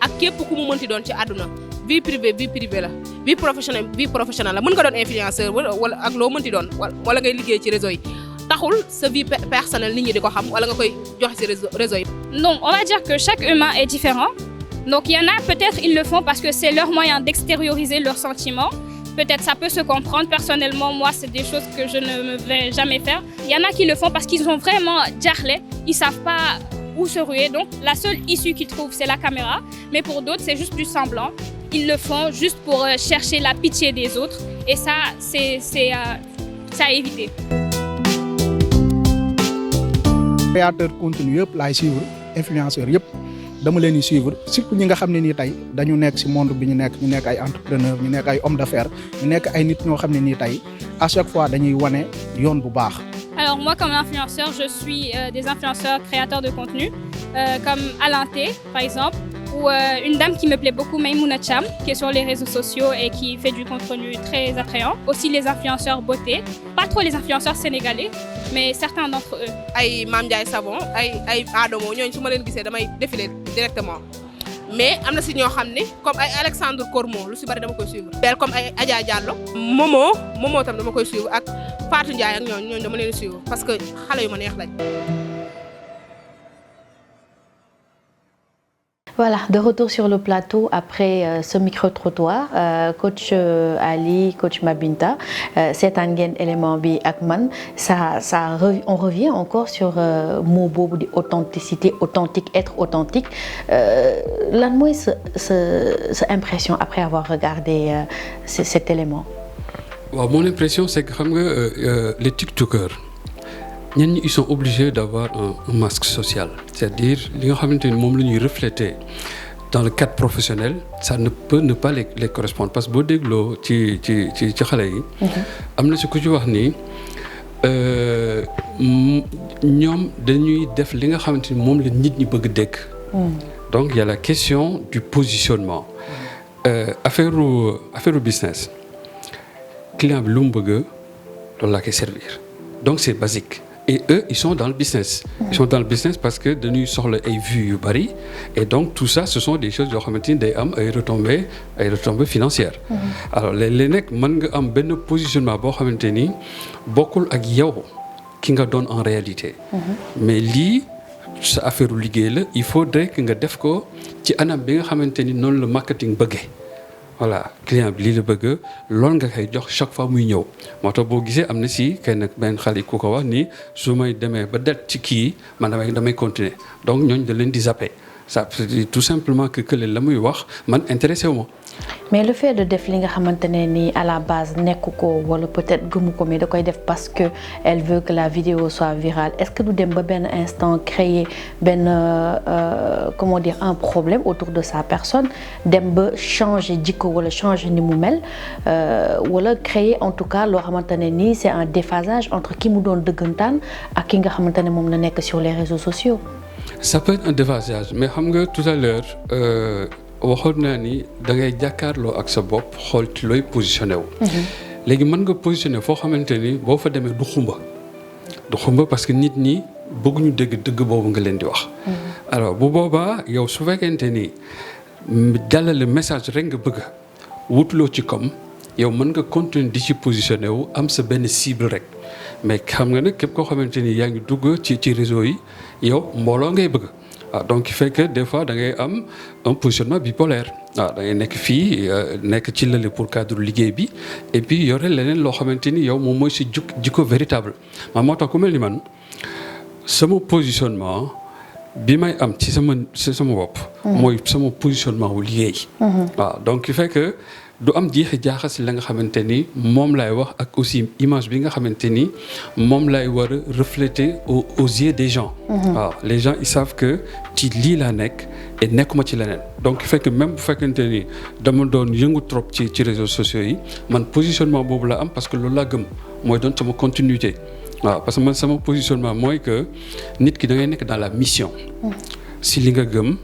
ak képp ku mu mënti doon ci àdduna vie privée la vie professionnelle la mën nga doon influenceur wala ak loo mënti doon wala ngay liggéey ci réseau yi. taxul sa vie personnelle nit ñi di ko xam wala nga koy joxe ci réseau yi. Donc, on va dire que chaque humain est différent. Donc, il y en a peut-être ils le font parce que c'est leur moyen d'extérioriser leurs sentiments. Peut-être ça peut se comprendre. Personnellement, moi, c'est des choses que je ne me vais jamais faire. Il y en a qui le font parce qu'ils ont vraiment jarlé. Ils savent pas où se ruer. Donc, la seule issue qu'ils trouvent, c'est la caméra. Mais pour d'autres, c'est juste du semblant. Ils le font juste pour chercher la pitié des autres. Et ça, c'est à éviter. Créateur contenu yëpp laay suivre influenceur yëpp dama leen di suivre surtout ñi nga xam ne nii tey dañu nekk ci monde bi ñu nekk ay entrepreneur ñu nekk ay homme d'affaires ñu nekk ay nit ñoo xam ne nii tey à chaque fois dañuy wane yoon bu baax. Alors moi comme influenceur je suis des influenceurs créateurs de contenu comme Alanté par exemple ou une dame qui me plaît beaucoup Maïmouna Cham qui est sur les réseaux sociaux et qui fait du contenu très attrayant. Aussi les influenceurs beauté, pas trop les influenceurs sénégalais mais certains d'entre eux. ay Mame Ndiaye Savon ay Adamo ñooñu su ma leen gisee damay défiler directement mais am na si ñoo xam ne comme ay Alexandre Cormo lu si bari dama koy suivre. bel comme ay Adja Diallo Momo tam dama koy suivre ak Fatou Ndiaye ak ñooñu dama leen suivre parce que xale yu ma neex lañ. Voilà, de retour sur le plateau après ce micro-trottoir, coach Ali, coach Mabinta, seetaan ngeen élément bi ak man on revient encore sur mot boobu di authenticité, authentique, être authentique. Lan mooy sa impression après avoir regardé cet élément? Waaw, mon impression c'est que xam nga les tiktokers ñenn ñi ils sont obligés d'avoir un masque social, c'est-à-dire li nga xamante ni moom la ñuy refléter dans le cadre professionnel ça ne peut ne pas les correspondre parce que boo dégloo ci xale yi am na si ku ci wax ni ñoom dañuy def li nga xamante ni moom la nit ñi bëgg dégg. Donc il y a la question du positionnement. affaire business client bi lu mu bëgg loolu laa koy servir donc c'est basique. Et eux, ils sont dans le business. Ils sont dans le business parce que dañuy soxla ay vues yu bari et donc tout ça ce sont des choses yoo xamante ni day am ay retombées financières. Alors léeg-léeg nag mën nga am benn positionnement boo xamante ni bokkul ak yow ki nga doon en réalité. Mais lii sa affaire liggéey la il faudrait que nga def ko ci anam bi nga xamante ni noonu la marketing bëggee. Voilà client bi lii la bëgg loolu nga koy jox chaque fois muy ñëw moo tax boo gisee am na si kenn benn xale ku ko wax ni su may demee ba det ci kii man damay continuer donc ñooñu da leen di zapper ça tout simplement que la muy wax man intéressé wu ma. Mais le fait de def li nga xamante ne ni à la base nekk ko wala peut-être gëmu ko mais da koy def parce que elle veut que la vidéo soit virale est-ce que du dem ba benn instant créer benn comment dire un problème autour de sa personne dem ba changer jikko wala changer ni mu mel wala créer en tout cas loo xamante ne ni c'est un déphasage entre ki mu doon dëggantaan ak ki nga xamante ne moom la nekk sur les réseaux sociaux. Ça peut être un déphasage mais xam nga tout à l'heure waxoon naa ni da ngay jàkkaarloo ak sa bopp xool ci looy positionné wu. léegi mën nga positionné foo xamante ni boo fa demee du xumba parce que nit ñi bëgguñu dëgg boobu nga leen di wax. alors bu boobaa yow su fekkente ni jàllale message rek nga bëgg wutuloo ci comme yow mën nga continuer di ci positionné wu am sa benn cible rek mais xam nga nag képp koo xamante ni yaa ngi dugg ci réseau yi yow mbooloo ngay bëgg. donc il fait que des fois da ngay am un positionnement bipolaire da ngay nekk fii nekk ci lële pour cadre liggéey bi et puis yore leneen loo xamante ni yow moom mooy si jikko véritable moo tax ku mel ni man sama positionnement bi may am ci sama bopp. mooy sama positionnement wu liggéey. donc il fait que du am jeexi jaaxa si la nga xamante ni moom lay wax ak aussi image bi nga xamante ni moom lay war a refléter aux yeux des gens. les gens ils savent que ci lii laa nekk et nekkuma ci leneen donc il fait que même bu fekkente ni dama doon yëngu trop ci réseaux sociaux yi man positionnement boobu la am parce que loolu laa gëm mooy doon sama continuité. parce que man sama positionnement mooy que nit ki da ngay nekk dans la mission. si li nga gëm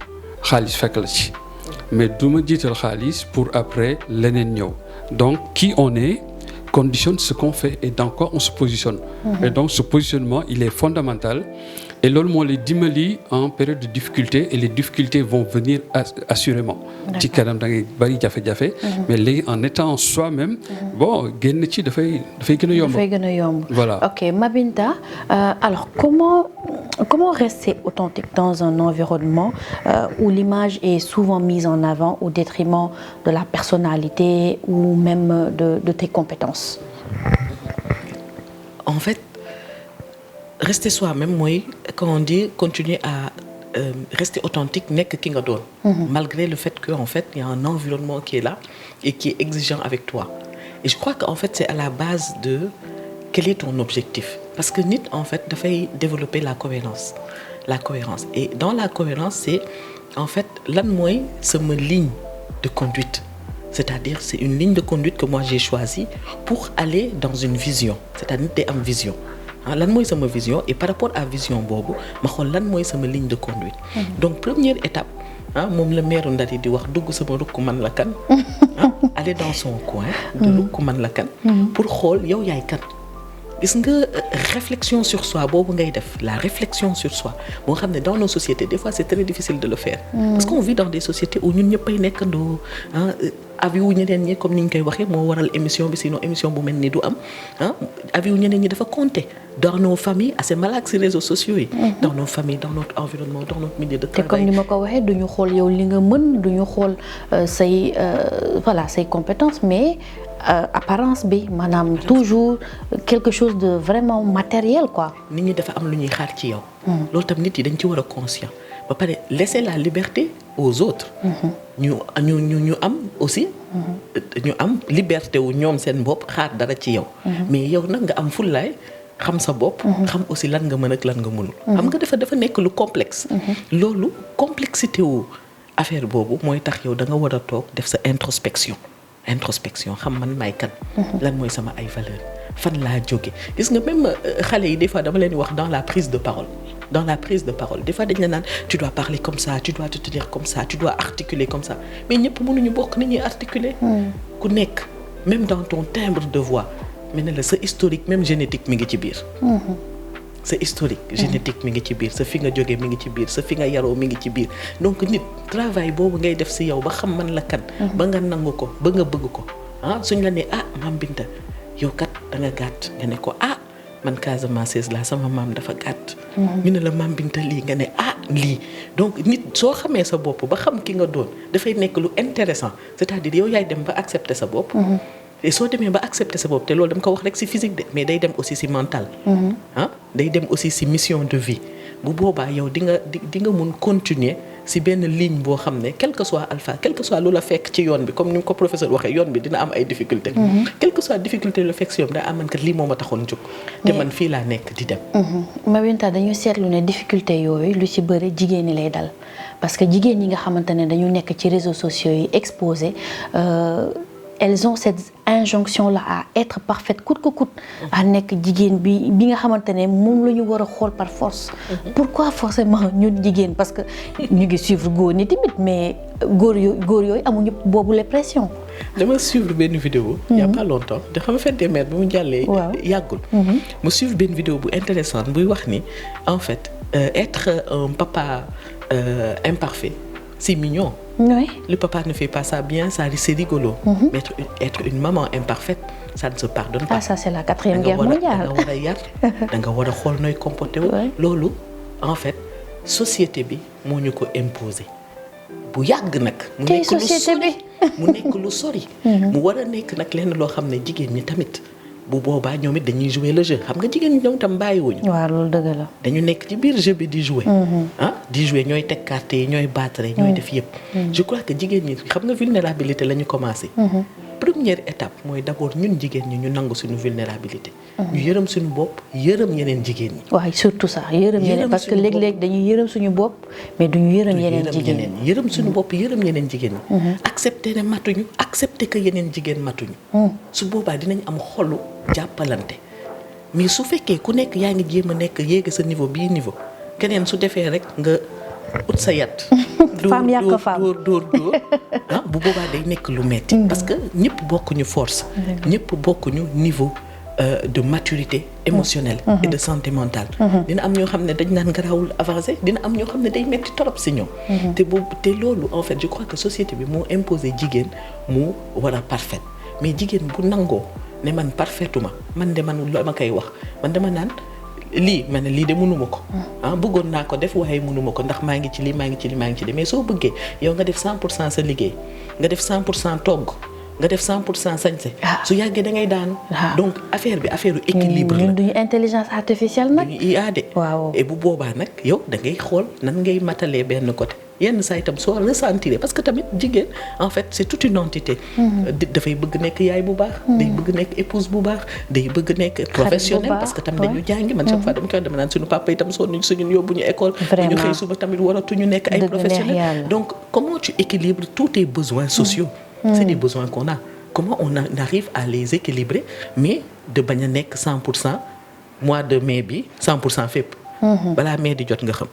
xaalis fekk la ci. mais du ma jiital xaalis pour après leneen ñëw donc qui on est conditionne ce qu'on fait et dans quoi on se positionne. et donc ce positionnement il est fondamental et loolu moo lay dimbali en période de difficulté et les difficultés vont venir assurément. ci kanam da ngay bari jafe-jafe. mais léegi en étant soi-même. bon génn ci dafay gën a yomb. dafay gën a yomb. voilà ok Mabinta alors comment rester authentique dans un environnement où l'image est souvent mise en avant au détriment de la personnalité ou même de tes compétences. En fait, rester soi-même mooy quand on dit continuer à rester authentique nekk ki nga doon. malgré le fait que en fait il y a un environnement qui est là et qui est exigeant avec toi. Et je crois qu'en fait c'est à la base de quel est ton objectif. Parce que nit en fait dafay développer la cohérence. Et dans la cohérence c'est en fait lan mooy sama ligne de conduite. C'est-à-dire c'est une ligne de conduite que moi j'ai choisie pour aller dans une vision. C'est-à-dire day am vision. lan mooy sama vision et par rapport à vision boobu ma xool lan mooy sama ligne de conduite. donc première étape moom la meeru Ndar yi di wax dugg sama rukk man la kan. aller dans son coin. de rukk man la kan. pour xool yow yaay kan. gis nga réflexion sur soi boobu ngay def la réflexion sur soi boo xam ne dans nos sociétés des fois c'est très difficile de le faire. parce qu'on vit dans des sociétés où ñun ñëppay nekkandoo avis wu ñeneen ñi comme ni ñu koy waxee moo waral émission bi sinon émission bu mel ni du am avis wu ñeneen ñi dafa compter dans nos familles assez malade ci réseaux sociaux yi. dans nos familles dans notre environnement dans notre milieu de travail. te comme ni ma ko waxee duñu xool yow li nga mën duñu xool say compétences mais apparence bi maanaam toujours quelque chose de vraiment matériel quoi. nit ñi dafa am lu ñuy xaar ci yow. loolu tam nit yi dañ ci war a conscient ba pare laisser la liberté aux autres. ñu am aussi. ñu am liberté wu ñoom seen bopp xaar dara ci yow. mais yow nag nga am fullaay xam sa bopp. xam aussi lan nga mën ak lan nga mënul. xam nga dafa nekk lu complexe. loolu complexité wu affaire boobu mooy tax yow da nga war a toog def sa introspection xam man maay kan. lan mooy sama ay valeur fan laa jóge gis nga même xale yi des fois dama leen di wax dans la prise de parole des fois dañ la naan tu dois parler comme ça tu dois te tenir comme ça tu dois articuler comme ça mais ñëpp mënuñu bokk ni ñuy articuler. ku nekk même dans ton timbre de voix mais ne la sa historique même génétique mi ngi ci biir. sa historique génétique mi ngi ci biir sa fi nga jógee mi ngi ci biir sa fi nga yaroo mi ngi ci biir donc nit travail boobu ngay def si yow ba xam man la kan. ba nga nangu ko ba nga bëgg ko suñ la nee Mame Binta yow kat da nga gàtt nga ne ko man Casamance la sama maam dafa gàtt. ñu ne la Mame Binta lii nga ne lii donc nit soo xamee sa bopp ba xam ki nga doon dafay nekk lu intéressant c'est-à-dire yow yaay dem ba accepter sa bopp. et soo demee ba accepter sa bopp te loolu dama ko wax rek ci physique de mais day dem aussi ci mental. day dem aussi ci mission de vie bu boobaa yow di nga mun continuer ci benn ligne boo xam ne quel que soit alpha quel que soit lu la fekk ci yoon bi comme ni ko professeur waxee yoon bi dina am ay difficultés. quel que soit difficulté lu la fekk ci yoon bi daa am man kat lii moo ma taxoon jóg. te man fii laa nekk di dem. Mabinta dañu seetlu ne difficulté yooyu lu ci bëri jigéen ñi lay dal parce que jigéen ñi nga xamante ne dañu nekk ci réseaux sociaux yi exposé. elles ont cette injonction là à être parfaite coûte que coûte à nekk jigéen bi nga xamante ne moom la ñu war a xool par force. Pourquoi forcément ñun jigéen parce que ñu ngi suivre góor ñi tamit mais góor yooyu amuñu boobu les pressions. dama suivre benn vidéo. il y a pas longtemps te xam nga fête des mères bi mu jàllee. yàggul. mu suivre benn vidéo bu intéressante buy wax ni en fait être un papa imparfait c'est mignon. Oui. Le papa ne fait pas ça bien, ça c'est rigolo. Mais être une maman imparfaite, ça ne se pardonne pas. Ah, ça c'est la 4e guerre mondiale. Da nga war a yar, da nga war a xool nooy comporté wu. Loolu en fait société bi moo ñu ko imposer. Bu yàgg nag. mu nekk lu sori mu nekk lu sori. mu war a nekk nag lenn loo xam ne jigéen ñi tamit bu boobaa ñoom it dañuy jouer le jeu xam nga jigéen ñi ñoom tam bàyyiwuñu. waaw loolu dëgg la. dañu nekk ci biir jeu bi di jouer. di jouer ñooy teg carte yi ñooy battre ñooy def yëpp. je crois que jigéen ñi xam nga vulnérabilité la ñu commencé. première étape mooy d'abord ñun jigéen ñi ñu nangu suñu vulnérabilité. ñu yërëm suñu bopp yërëm ñeneen jigéen ñi. waaw surtout ça yërëm ñeneen parce que léeg-léeg dañuy yërëm suñu bopp mais duñu yërëm yeneen jigéen ñi. yërëm suñu bopp yërëm yeneen jigéen ñi. accepter ne matuñu accepter que yeneen jigéen matuñu. su boobaa dinañ am xolu jàppalante mais su fekkee ku nekk yaa ngi jéem a nekk yéeg sa niveau bii niveau keneen su defee rek nga ut sa yat. femme yàq ko femme dóor bu boobaa day nekk lu metti parce que ñëpp bokkuñu force. ñëpp bokkuñu niveau de maturité émotionnelle. et de santé mentale. dina am ñoo xam ne dañ naan garaawul avancé dina am ñoo xam ne day metti torop si ñoom. te loolu en fait je crois que société bi moo imposé jigéen mu war a parfaite mais jigéen bu nangoo. ne man parfaituma man de man la ma koy wax man dama naan lii ma ne lii de mënuma ko bëggoon naa ko def waaye mënuma ko ndax maa ngi ci lii maa ngi ci lii maa ngi ci lii mais soo bëggee yow nga def 100% sa liggéey nga def 100% togg nga def 100% sañse su yàggee da ngay daanu donc affaire bi affaire équilibre la duñu intelligence artificielle nag yaa de waaw et bu boobaa nag yow da ngay xool nan ngay matalee benn côté yenn saa itam soo ressentir parce que tamit jigéen en fait c'est toute une entité. dafay bëgg nekk yaay bu baax. day bëgg nekk épouse bu baax. day bëgg nekk professionnel parce que tamit dañu jàngi man chaque fois dama koy dama naan suñu papa itam suñu yóbbu ñu école. vraiment ñu xëy suba tamit waratuñu nekk ay professionnels. donc comment tu équilibres tous tes besoins sociaux. c'est des besoins qu'on a. comment on arrive à les équilibrer mais de bañ a nekk 100% mois de mai bi 100% fépp. balaa mai di jot nga xam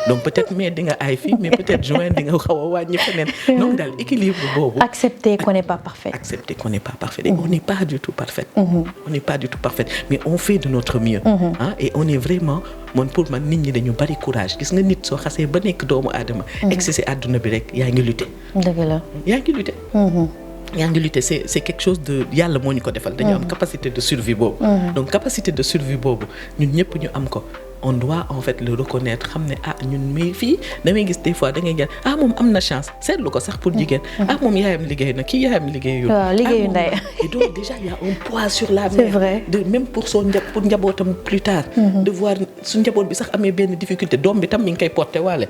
donc peut-être mai di nga aay fii mais peut-être juin di nga xaw a wàññi feneen donc daal équilibre boobu. accepter qu'on n'est pas parfait. accepter qu'on n'est pas parfait et on n'est pas du tout parfaite. on n'est pas du tout parfaite mais on fait de notre mieux. et on est vraiment pour man nit ñi dañu bari courage gis nga nit soo xasee ba nekk doomu aadama. egsi si àdduna bi rek yaa ngi lutter. dëgg la yaa ngi lutter. yaa ngi lutter c'est quelque chose de yàlla moo ñu ko defal. dañu am capacité de survie boobu. donc capacité de survie boobu ñun ñëpp ñu am ko. on doit en fait le reconnaître xam ne ñun mii fii damay gis des fois da ngay gën moom am na chance seetlu ko sax pour jigéen moom yaayam liggéey na kii yaayam liggéeyul. waaw liggéeyu ndey. et donc déjà il y a un poids sur la mère. c'est vrai de même pour pour njabootam plus tard. de voir su njaboot bi sax amee benn difficulté doom bi tam mi ngi koy porté waale.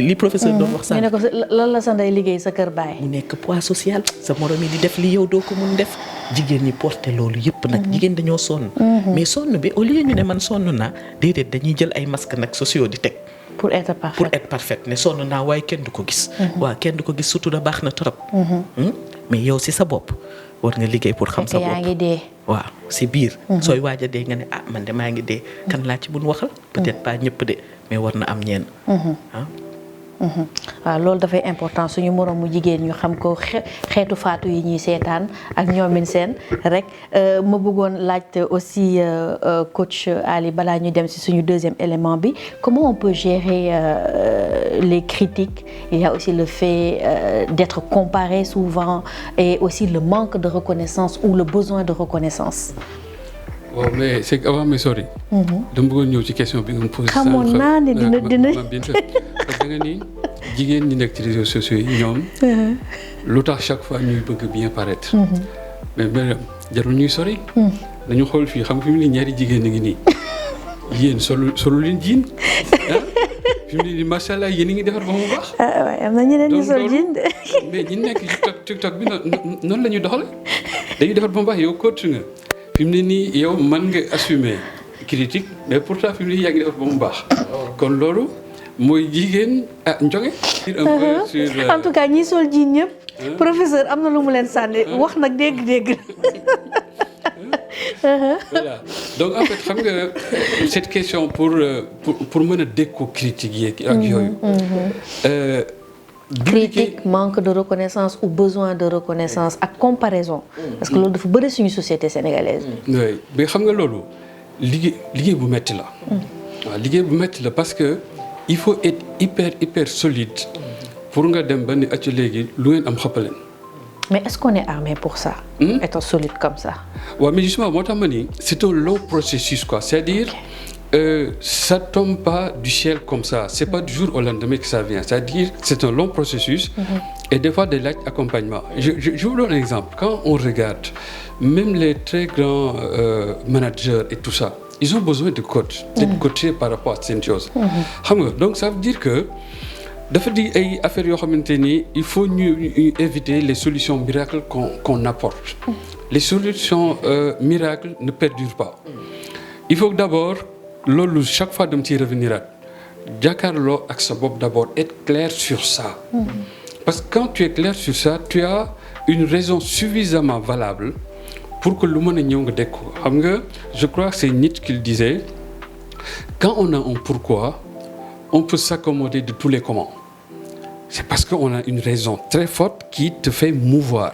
li professeur doon wax sax. ñu ne ko lan la sa ndey liggéey sa kër baay. mu nekk poids social sa morom yi di def li yow doo ko mun def jigéen ñi porté loolu yëpp nag. jigéen dañoo sonn. mais sonn bi au lieu ñu ne man sonn naa. déedéet dañuy jël ay masques nag sociaux di teg. pour être parfaite ne sonn naa waaye kenn du ko gis. waaw kenn du ko gis surtout da baax na trop. mais yow si sa bopp war nga liggéey pour xam sa bopp. yaa ngi dee. waaw si biir. sooy waaj a dee nga ne man de maa ngi dee. kan laa ci mun waxal. peut-être pas ñëpp de mais war na am ñenn. waaw loolu dafay important suñu moroomu jigéen ñu xam ko xeetu faatu yi ñuy seetaan ak ñoomin seen rek ma bëggoon laajte aussi coach Ali balaa ñu dem ci suñu deuxième élément bi comment on peut gérer les critiques il y a aussi le fait d'être comparé souvent et aussi le manque de reconnaissance ou le besoin de reconnaissance. waaw mais c'est avant mais sori. dama bëggoon ñëw ci question bi nga me posé. xamoon naa ne dina bien sûr parce que da nga ni jigéen ñi nekk ci réseaux sociaux yi ñoom. lu tax chaque fois ñuy bëgg bien paraître. mais jarul ñuy sori. dañu xool fii xam nga fi mu ne ñaari jigéen ñi ngi nii yéen solu leen jiin fi mu ne nii macha allah yéen a ngi defar ba mu baax. waaye am na ñeneen ñu sol jiin de. mais ñi nekk ci TikTok bi noonu la ñuy doxale dañuy defar ba mu baax yow coach nga. fi mu ne nii yow mën nga assumer critique mais pourtant fi mu ne nii yaa ngi def ba mu baax kon loolu mooy jigéen njonge. en tout cas ñi sol jiin ñëpp professeur am na lu mu leen sànni wax nag dégg-dégg. Voilà donc en fait xam nga cette question pour mën a dékku critique yeeg ak yooyu. Critique, manque de reconnaissance ou besoin de reconnaissance ak comparaison. Parce que loolu dafa bëri suñu société sénégalaise. oui mais xam nga loolu liggéey bu metti la. waaw liggéey bu metti la parce que il faut être hyper solide pour nga dem ba ni acca léegi lu ngeen am xappaleen. Mais est-ce qu'on est armé pour ça? Être solide comme ça. waaw mais justement moo tax ma ni c'est un long processus quoi c'est-à-dire ça tombe pas du ciel comme ça c'est pas du jour au lendemain que ça vient c'est-à-dire c'est un long processus. Et des fois des laaj accompagnement je vous donne un exemple quand on regarde même les très grands managers et tout ça ils ont besoin de coach d'être coachés par rapport à ces choses. xam nga donc ça veut dire que dafa di ay affaires yoo xamante ni il faut ñu éviter les solutions miracles qu'on apporte. Les solutions miracles ne perdurent pas. Il faut que d'abord loolu chaque fois dama ciy revenir at jàkkaarloo ak sa bopp d'abord être clair sur ça. Parce que quand tu es clair sur ça tu as une raison suffisamment valable pour que lu mën a ñëw nga dégg ko xam nga je crois que c'est Nietzsche qui le disait quand on a un pourquoi on peut s'accommoder de tous les comment. C'est parce qu'on a une raison très forte qui te fait mouvoir.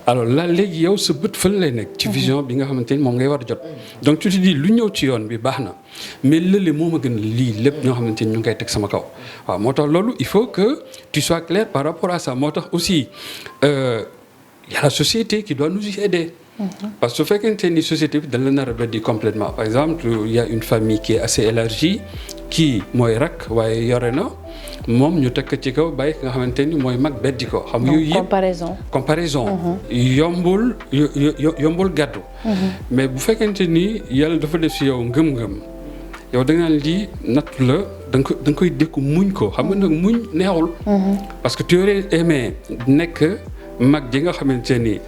Alors là léegi yow sa bët fan lay nekk ci vision bi nga xamante ni moom ngay war a jot. Donc tu te dis lu ñëw ci yoon bi baax na mais lële moo ma gën lii lépp ñoo xamante ni ñu ngi koy teg sama kaw. waaw moo tax loolu il faut que tu sois clair par rapport à ça moo tax aussi y a la société qui doit nous y aider. Parce que su fekkente ni société bi dañ la nar a beddi complètement par exemple il y a une famille qui est assez élargie kii mooy rak waaye yore na moom ñu tekk ci kaw bàyyi nga xamante ni mooy mag beddi ko. xam nga yooyu yëpp comparaison. yombul gàddu. mais bu fekkente ni yàlla dafa def si yow ngëm-ngëm yow da nga naan lii nattu la da nga koy dékku muñ ko xam nga nag muñ neexul. parce que tu aurais aimé nekk mag ji nga xamante ni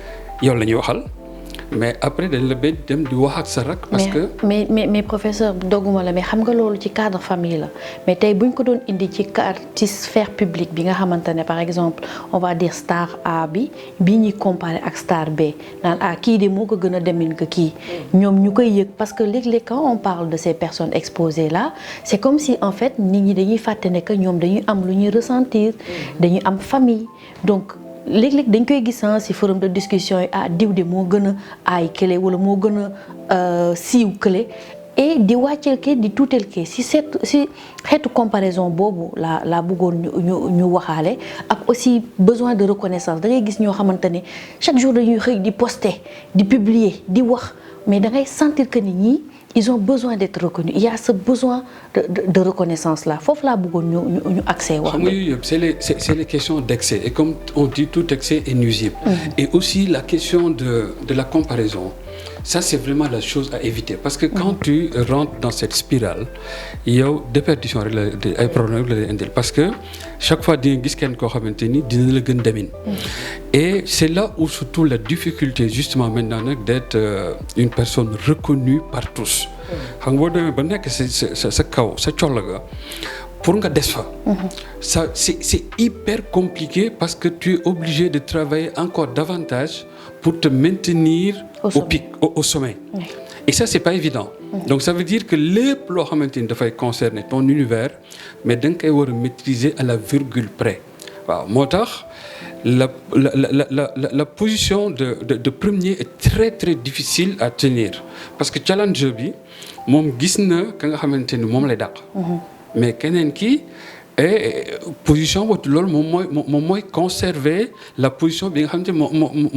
yow la ñuy waxal. mais après dañ la béy dem di wax ak sa rak. parce que mais professeur dogguma la mais xam nga loolu ci cadre famille la mais tey buñ ko doon indi ci cadre ci sphère publique bi nga xamante ne par exemple on va dire star A bi ñuy comparer ak star B naan kii de moo ko gën a demin que kii. ñoom ñu koy yëg parce que léeg-léeg quand on parle de ces personnes exposées là c'est comme si en fait nit ñi dañuy fàtte ne que ñoom dañuy am lu ñuy ressentir dañuy am famille donc. léeg-léeg dañ koy gis ci forum de discussion yi diw de moo gën a aay kële wala moo gën a siiw kële et di wàcceel ke di tuuteel ke ci xeetu comparaison boobu la bëggoon ñu waxaale ak aussi besoin de reconnaissance da ngay gis ñoo xamante ne chaque jour dañuy xëy di poster di publier di wax mais da ngay sentir que nit ñi ils ont besoin d'être reconnus il y a ce besoin de reconnaissance là foofu laa bëggoon ñu accès wax. xam nga yooyu yëpp c'est les questions d'excès et comme on dit tout excès est nuisible. Et aussi la question de la comparaison ça c'est vraiment la chose à éviter parce que quand tu rentres dans cette spirale yow déperdition rek la ay problème la lay indil parce que chaque fois di nga gis kenn koo xamante ni dina la gën demin. Et c'est là où se trouve la difficulté justement maintenant nag d'être une personne reconnue par tous. xam nga boo demee ba nekk sa kaw sa coono ga pour nga des fa. ça c'est hyper compliqué parce que tu es obligé de travailler encore davantage pour te maintenir au pic au sommet. Oui. Et ça c'est pas évident. Donc ça veut dire que lépp loo xamante ni dafay concerner ton univers mais da nga koy war a maîtriser à la virgule près waaw moo tax la position de premier est très très difficile à tenir parce que challenge bi moom gis na ka nga xamante ni moom lay dàq. mais keneen ki position boobu loolu moom mooy conserver la position bi nga xamante ni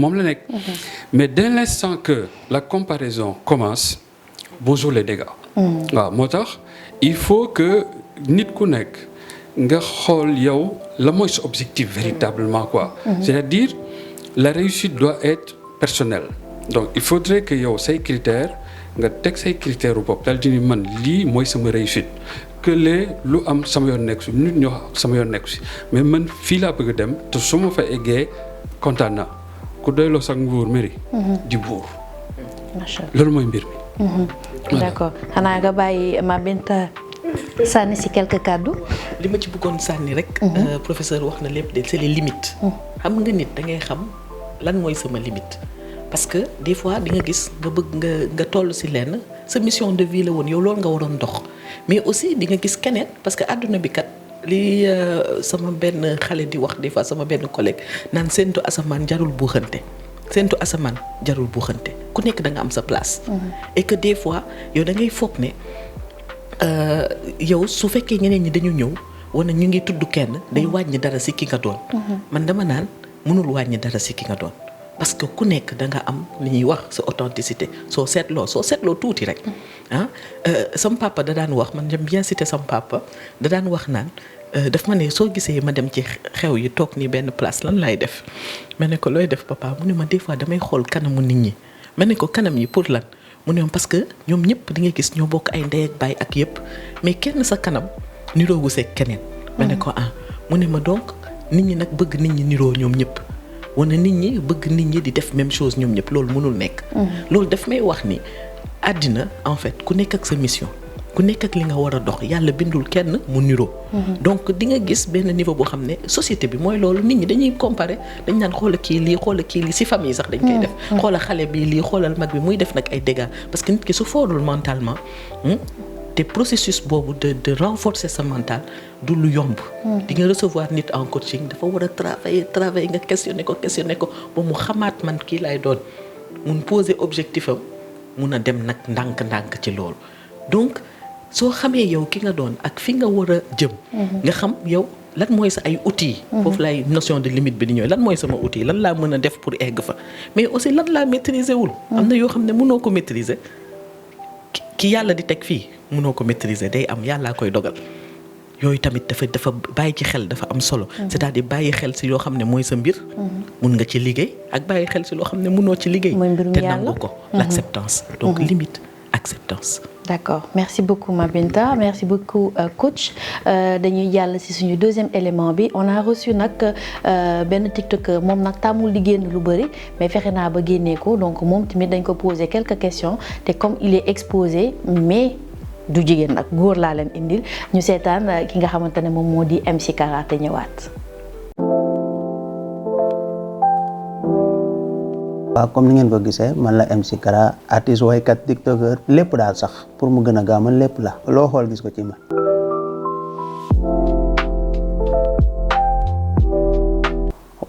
moom la nekk. mais dès l'instant que la comparaison commence bonjour les dégâts. waaw moo tax il faut que nit ku nekk nga xool yow la mooy sa objectif véritablement quoi. C'est-à-dire la réussite doit être personnelle donc il faudrait que yow say critères nga teg say critères bopp daal di ni man lii mooy sama réussite. que lu am sama yoon nekk si nit ñoo sama yoon nekk si mais man fii laa bëgg a dem te su ma fa eggee kontaan naa ku doyloo sax nguur mairie. di buur. macha allah loolu mooy mbir mi. d'accord xanaa nga bàyyi ma Binta sànni si quelques kàddu. li ma ci bëggoon sànni rek. professeur wax na lépp de c'est les limites. xam nga nit da ngay xam lan mooy sama limite. parce que des fois di nga gis nga bëgg nga toll ci lenn sa mission de vie la woon yow loolu nga waroon dox mais aussi di nga gis keneen parce que àdduna bi kat li sama benn xale di wax des fois sama benn collègue naan séntu asamaan jarul buuxante séntu asamaan jarul buuxante ku nekk da nga am sa place. et que des fois yow da ngay foog ne yow su fekkee ñeneen ñi dañu ñëw wala ñu ngi tudd kenn day wàññi dara ci ki nga doon. man dama naan mënul wàññi dara ci ki nga doon. parce que ku nekk da nga am li ñuy wax sa authenticité soo seetloo tuuti rek sama papa da daan wax man j'aime bien citer sama papa da daan wax naan daf ma ne soo gisee ma dem ci xew yi toog nii benn place lan laay def ma ne ko looy def papa mu ne ma des fois damay xool kanamu nit ñi ma ne ko kanam yi pour lan mu ne parce que ñoom ñëpp di nga gis ñoo bokk ay ndey ak baay ak yëpp mais kenn sa kanam niroowu seeg keneen. ma ne ko mu ne ma donc nit ñi nag bëgg nit ñi niroo ñoom ñëpp. wane nit ñi bëgg nit ñi di def même chose ñoom ñëpp loolu mënul nekk. loolu daf may wax ni àddina en fait ku nekk ak sa mission ku nekk ak li nga war a dox yàlla bindul kenn mu niroo. donc di nga gis benn niveau boo xam ne société bi mooy loolu nit ñi dañuy comparer dañ naan xoola kii lii ci famille sax dañ koy def. xoola xale bi lii xoolal mag bi muy def nag ay dégâts parce que nit ki su foorul mentalement. te processus boobu de renforcer sa mental du lu yomb. di nga recevoir nit en coaching dafa war a travailler nga questionner ko ba mu xamaat man kii lay doon mun poser objectif am mun a dem nag ndànk-ndànk ci loolu donc soo xamee yow ki nga doon ak fi nga war a jëm. nga xam yow lan mooy sa ay outils. foofu lay notion de limite bi di ñëw lan mooy sama outil lan laa mën a def pour egg fa mais aussi lan laa maîtriser wul. am na yoo xam ne mënoo ko maîtriser ki yàlla di teg fii. mënoo ko maîtriser day am yàllaa koy dogal yooyu tamit dafa bàyyi ci xel dafa am solo. c'est-à-dire bàyyi xel ci yoo xam ne mooy sa mbir. mun nga ci liggéey ak bàyyi xel ci loo xam ne mënoo ci liggéey. te nangu ko l'acceptance. donc limite acceptance. D'accord merci beaucoup Mabinta merci beaucoup coach dañuy jàll ci suñu deuxième élément bi on a reçu nag benn tiktoker moom nag tàmmul di génn lu bëri mais fexe naa ba génnee ko donc moom tamit dañ ko poser quelques questions te comme il est exposé mais. du jigéen nag góor laa leen indil ñu seetaan ki nga xamante ne moom moo di MC Kara te ñëwaat. waaw comme ni ngeen ko gisee man la MC Kara artiste waykat tiktoker lépp daal sax pour mu gën a gaaw man lépp la loo xool gis ko ci man.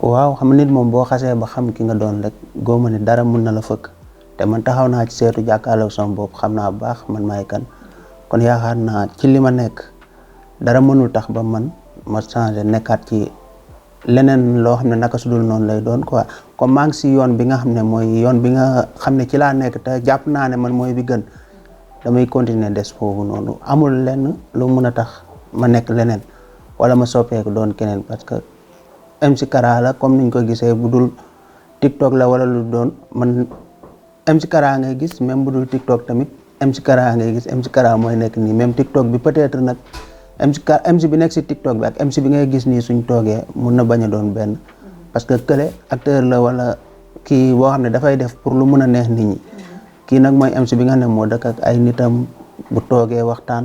waaw xam nit moom boo xasee ba xam ki nga doon rek góoma ne dara mun na la fëkk te man taxaw naa ci seetu jàkkaarloog sama bopp xam naa bu baax man maay kan. kon yaakaar naa ci li ma nekk dara mënul tax ba man ma changé nekkaat ci leneen loo xam ne naka sudul noonu lay doon quoi comme maa ngi si yoon bi nga xam ne mooy yoon bi nga xam ne ci laa nekk te jàpp naa ne man mooy bi gën damay continuer des foofu noonu amul lenn lu mën a tax ma nekk leneen wala ma soppeeku doon keneen parce que MC Kara la comme niñ ko gisee bu dul TikTok la wala lu doon man MC Kara ngay gis même bu dul TikTok tamit. MC Kara ngay gis MC Kara mooy nekk nii même TikTok bi peut-être nag MC bi nekk si TikTok bi ak MC bi ngay gis nii suñ toogee mun na bañ a doon benn parce que kële acteur la wala kii boo xam ne dafay def pour lu mun a neex nit ñi kii nag mooy MC bi nga xam ne moo dëkk ak ay nitam bu toogee waxtaan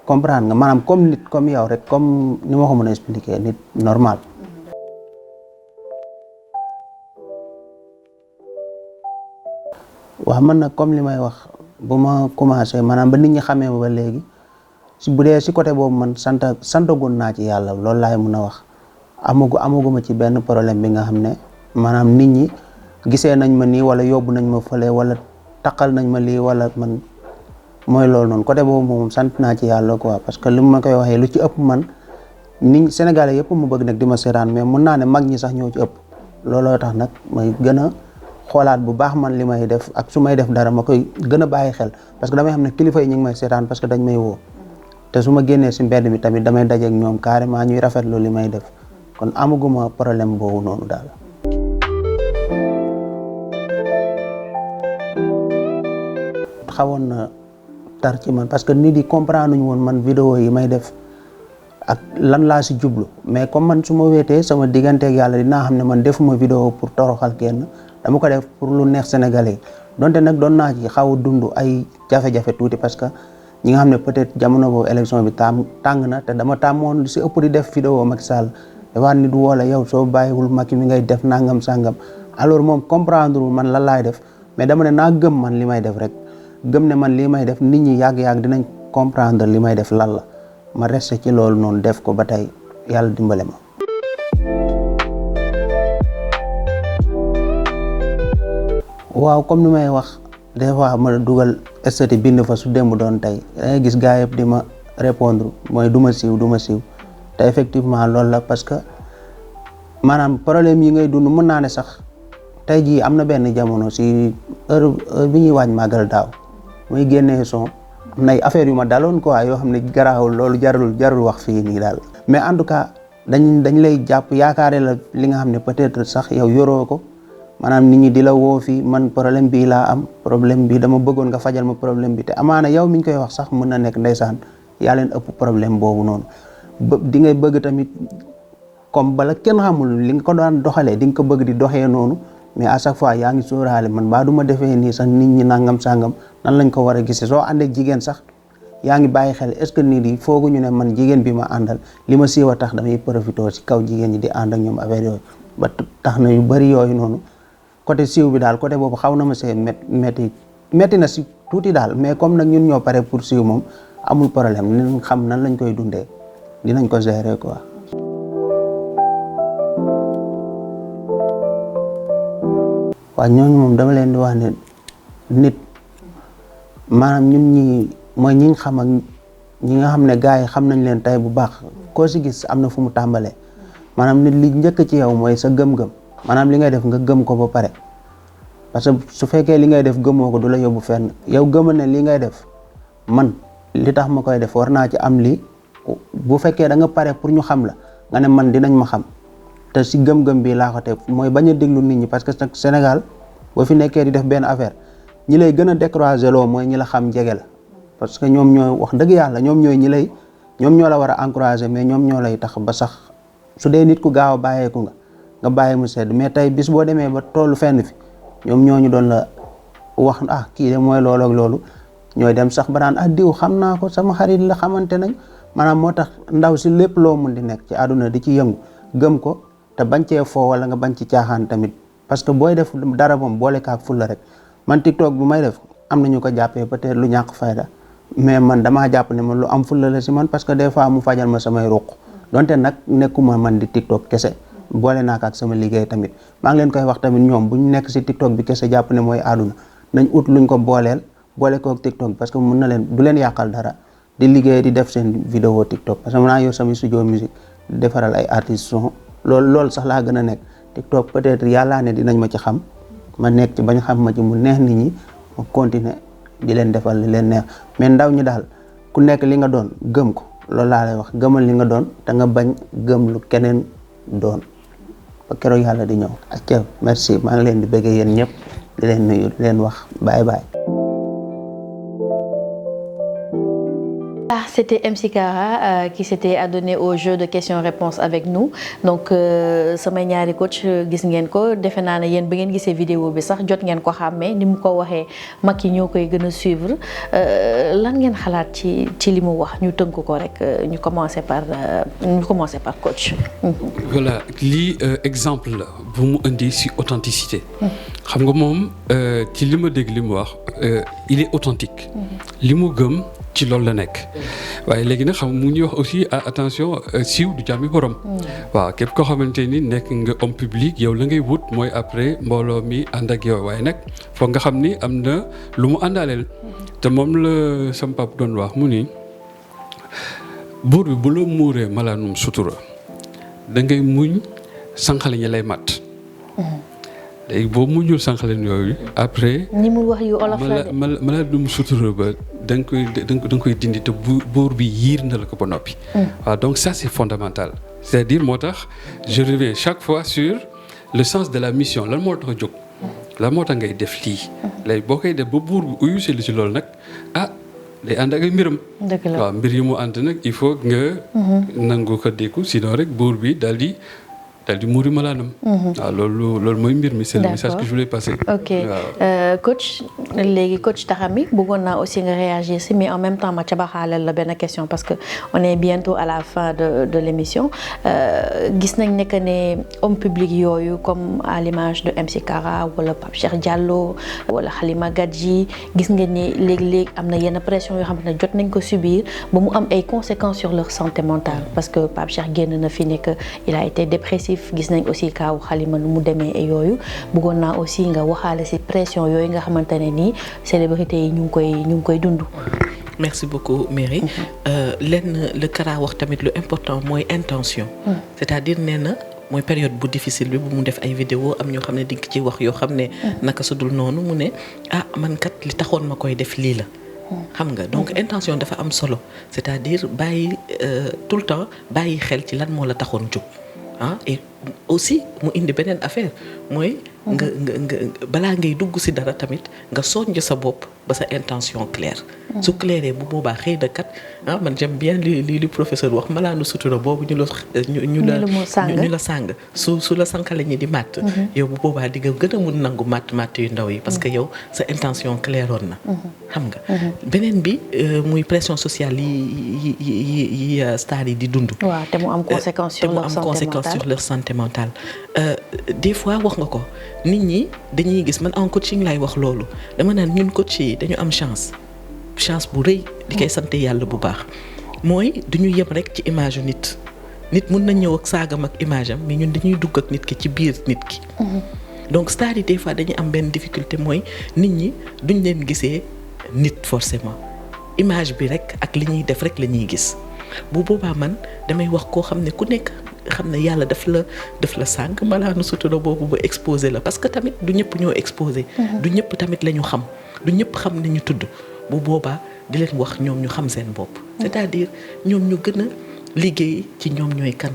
comprendre nga maanaam comme nit comme yow rek comme ni ma ko mën a expliquer nit normal. waaw man nag comme li may wax. bu ma commencé maanaam ba nit ñi xamee ba léegi bu dee si côté boobu man santagoon naa ci yàlla loolu laay mën a wax amaguma ci benn problème bi nga xam ne maanaam nit ñi gisee nañ ma nii wala yóbbu nañ ma fële wala taqal nañ ma lii wala man mooy loolu noonu côté boobu moom sant naa ci yàlla quoi parce que li ma koy waxee lu ci ëpp man nit Sénégalais yëpp mu bëgg nag di ma seetaan mais mun naa ne mag ñi sax ñoo ci ëpp looloo tax nag may gën a xoolaat bu baax man li may def ak su may def dara ma koy gën a bàyyi xel parce que damay xam ne kilifa yi ñu ngi may seetaan parce que dañ may woo te su ma génnee si mbedd mi tamit damay dajeek ñoom carrément ñuy rafetlu li may def kon amaguma problème boobu noonu daal. xawoon na tar ci man parce que nit yi comprendre ñu woon man vidéo yi may def ak lan laa si jublu mais comme man su ma wéetee sama digganteeg yàlla dinaa xam ne man defuma vidéo pour toroxal kenn. dama ko def pour lu neex Sénégalais donte nag doon naa ci xaw a dund ay jafe-jafe tuuti parce que ñi nga xam ne peut-être jamono boobu élection bi tàng na te dama tàmmoon lu si ëpp di def vidéo Macky Sall dafa nit woo la yow soo bàyyiwul Macky mi ngay def nangam sangam alors moom comprendre man lan laay def mais dama ne naa gëm man li may def rek gëm ne man li may def nit ñi yàgg-yàgg dinañ comprendre li may def lan la ma resté ci loolu noonu def ko ba tey yàlla dimbale ma. waaw comme ni may wax des fois ma dugal statut bind fa su démb doon tey da ngay gis gars yëpp di ma répondre mooy du ma siiw te effectivement loolu la parce que maanaam problème yi ngay dund mën naa ne sax tey jii am na benn jamono si heure bi ñuy waaj màggal daaw muy génnee son am nay affaire yu ma daloon quoi yoo xam ne garaawul loolu jarul wax fii nii daal mais en tout cas dañ lay jàpp yaakaare la li nga xam ne peut-être sax yow yoroo ko maanaam nit ñi di la woo fii man problème bii laa am problème bi dama bëggoon nga fajal ma problème bi te amaana yow mi ñu koy wax sax mën na nekk ndeysaan yaa leen ëpp problème boobu noonu di ngay bëgg tamit comme bala kenn xamul li nga ko daan doxalee di nga ko bëgg di doxee noonu mais à chaque fois yaa ngi sóoraale man baa du ma defee nii sax nit ñi nangam sangam nan lañ ko war a gisee soo àndee jigéen sax yaa ngi bàyyi xel est-ce que nit yi fooguñu ne man jigéen bi ma àndal li ma siiw a tax damay profité si kaw jigéen ñi di ànd ak ñoom affaire yooyu ba tax na yu bëri yooyu noonu côté siiw bi daal côté boobu xaw na ma see métti na si tuuti daal mais comme nag ñun ñoo pare pour siiw moom amul problème dinañ xam nan lañ koy dundee dinañ ko gérer quoi. waaw ñooñu moom dama leen di wax ne nit maanaam ñun ñi mooy ñi xam ak ñi nga xam ne gars yi xam nañ leen tey bu baax koo si gis am na fu mu tàmbalee maanaam nit li njëkk ci yow mooy sa gëm-gëm maanaam li ngay def nga gëm ko ba pare parce que su fekkee li ngay def gëmoo ko du la yóbbu fenn yow gëmal ne li ngay def man li tax ma koy def war naa ci am lii bu fekkee da nga pare pour ñu xam la nga ne man dinañ ma xam te si gëm-gëm bi laa ko teg mooy bañ a déglu nit ñi parce que nag Sénégal boo fi nekkee di def benn affaire ñi lay gën a décourager loo mooy ñi la xam jege la parce que ñoom ñooy wax dëgg yàlla ñoom ñoo la war a encourager mais ñoom ñoo lay tax ba sax su dee nit ku gaaw a bàyyeeku nga bàyyi mu sedd mais tey bis boo demee ba tollu fenn fi ñoom ñooñu doon la wax kii de mooy loolu ak loolu ñooy dem sax ba naan diw xam naa ko sama xarit la xamante nañ maanaam moo tax ndaw si lépp loo mun di nekk ci àdduna di ci yëngu gëm ko te bañ cee foo wala nga bañ ci caaxaan tamit parce que booy def dara moom boole kaak fulla rek man TikTok bu may def am na ñu ko jàppee peut-être lu ñàkk fayda mais man damaa jàpp ne man lu am fulla la si man parce que des fois mu fajal ma samay ruq donte nag nekkuma man di TikTok kese boole naa ko ak sama liggéey tamit maa ngi leen koy wax tamit ñoom bu ñu nekk si TikTok bi kese jàpp ne mooy àdduna nañ ut luñ ko boole ko ak TikTok parce que mun na leen du leen yàqal dara di liggéey di def seen vidéo TikTok parce que mën naa yor sama studio musique di defaral ay artistes son loolu sax laa gën a nekk TikTok peut-être yàllaa ne dinañ ma ci xam ma nekk ci bañ xam ma ci mu neex nit ñi ma continuer di leen defal li leen neex mais ndaw ñi daal ku nekk li nga doon gëm ko loolu laa lay wax gëmal li nga doon te nga bañ gëm lu keneen doon ba keroog yàlla di ñëw ak merci maa ngi leen di bëggee yéen ñëpp di leen nuyu di leen wax bye bye. C'était MC Kara qui s'était adonné au jeu de questions-réponses avec nous donc sama ñaari coach gis ngeen ko defe naa ne yéen ba ngeen gisee vidéo bi sax jot ngeen ko xàmmee ni mu ko waxee mag yi ñoo koy gën a suivre lan ngeen xalaat ci li mu wax ñu tënk ko rek ñu commencer par coach. Voilà lii exemple la bu mu indi ci authenticité. xam nga moom ci li ma dégg li mu wax il est authentique. li mu gëm. ci loolu la nekk waaye léegi nag xam mu ñuy wax aussi attention siiw du jàmmi borom waaw képp koo xamante ni nekk nga homme public yow la ngay wut mooy après mbooloo mi ànd ak yow waaye nag foog nga xam ni am na lu mu àndaaleel te moom la sama pap doon wax mu ni buur bi bu la muuree malaanum sutura da ngay muñ sànqale ñi lay mat léegi boo muñul sànqaleen yooyu après ni mu wax yu olof la malaanum sutura ba da nga koy dindi te buur bi yiir na la ko ba noppi. waaw donc ça c'est fondamental c'est-à-dire moo tax je reviens chaque fois sur le sens de la mission lan moo tax a jóg lan moo tax ngay def lii léegi boo koy def ba buur bi uyu si li ci loolu nag day ànd ak ay mbiram waaw mbir yi mu ànd nag il faut nga nangu ko dékku sinon rek buur bi daal di dal di muuri malaanam. waaw loolu mooy mbir mi. c'est le message que je voulais passer. ok coach léegi coach Taxami bëggoon naa aussi nga réagir si mais en même temps ma cabaxaalal la benn question parce que on est bientôt à la fin de l'émission gis nañ ne que ne homme public yooyu comme à l'image de MC Kara wala Pape Cheikh Diallo wala Halima Gadji gis nga ne léegi-léegi am na yenn pression yoo xam ne jot nañ ko subir ba mu am ay conséquences sur leur santé mentale parce que Pape Cheikh génn na fi ne que il a été dépressif gis nañ aussi kaaw Halima nu mu demee et yooyu bëggoon naa aussi nga waxaale ci pression yooyu nga xamante ne nii célébrité yi ñu ngi koy dund. merci beaucoup Mary. lenn le Kara wax tamit lu important mooy intention. c'est-à-dire nee na mooy période bu difficile bi bu mu def ay vidéo am ñoo xam ne di nga ci wax yoo xam ne. naka su dul noonu mu ne man kat li taxoon ma koy def lii la. xam nga donc intention dafa am solo c'est-à-dire bàyyi tout le temps bàyyi xel ci lan moo la taxoon jóg et aussi mu indi beneen affaire mooy. nga balaa ngay dugg ci dara tamit nga soññ sa bopp ba sa intention claire. su clairee bu boobaa xëy na kat man j'aime bien li professeur wax malaanu sutura boobu ñu la sàng su la sànkale ñi di màtt. yow bu boobaa di nga gën a mun nangu màtt yu ndaw yi parce que yow sa intention claire woon na. xam nga beneen bi muy pression sociale yi stars yi di dund. waaw te mu am conséquence sur leur santé mentale. des fois wax nga ko. nit ñi dañuy gis man en coaching lay wax loolu dama naan ñun coach yi dañu am chance bu rëy di koy sant yàlla bu baax mooy duñu yem rek ci image yu nit mun na ñëw ak saagam ak image am mais ñun dañuy dugg ak nit ki ci biir nit ki. donc stars yi des fois dañuy am benn difficulté mooy nit ñi duñ leen gisee nit forcément image bi rek ak li ñuy def rek la ñuy gis bu boobaa man damay wax koo xam ne ku nekk. xam ne yàlla daf la sànq malaanu sutura boobu ba exposé la parce que tamit du ñëpp ñoo exposé. du ñëpp tamit la ñu xam du ñëpp xam nañu tudd bu boobaa di leen wax ñoom ñu xam seen bopp. c'est-à-dire ñoom ñu gën a liggéey ci ñoom ñooy kan.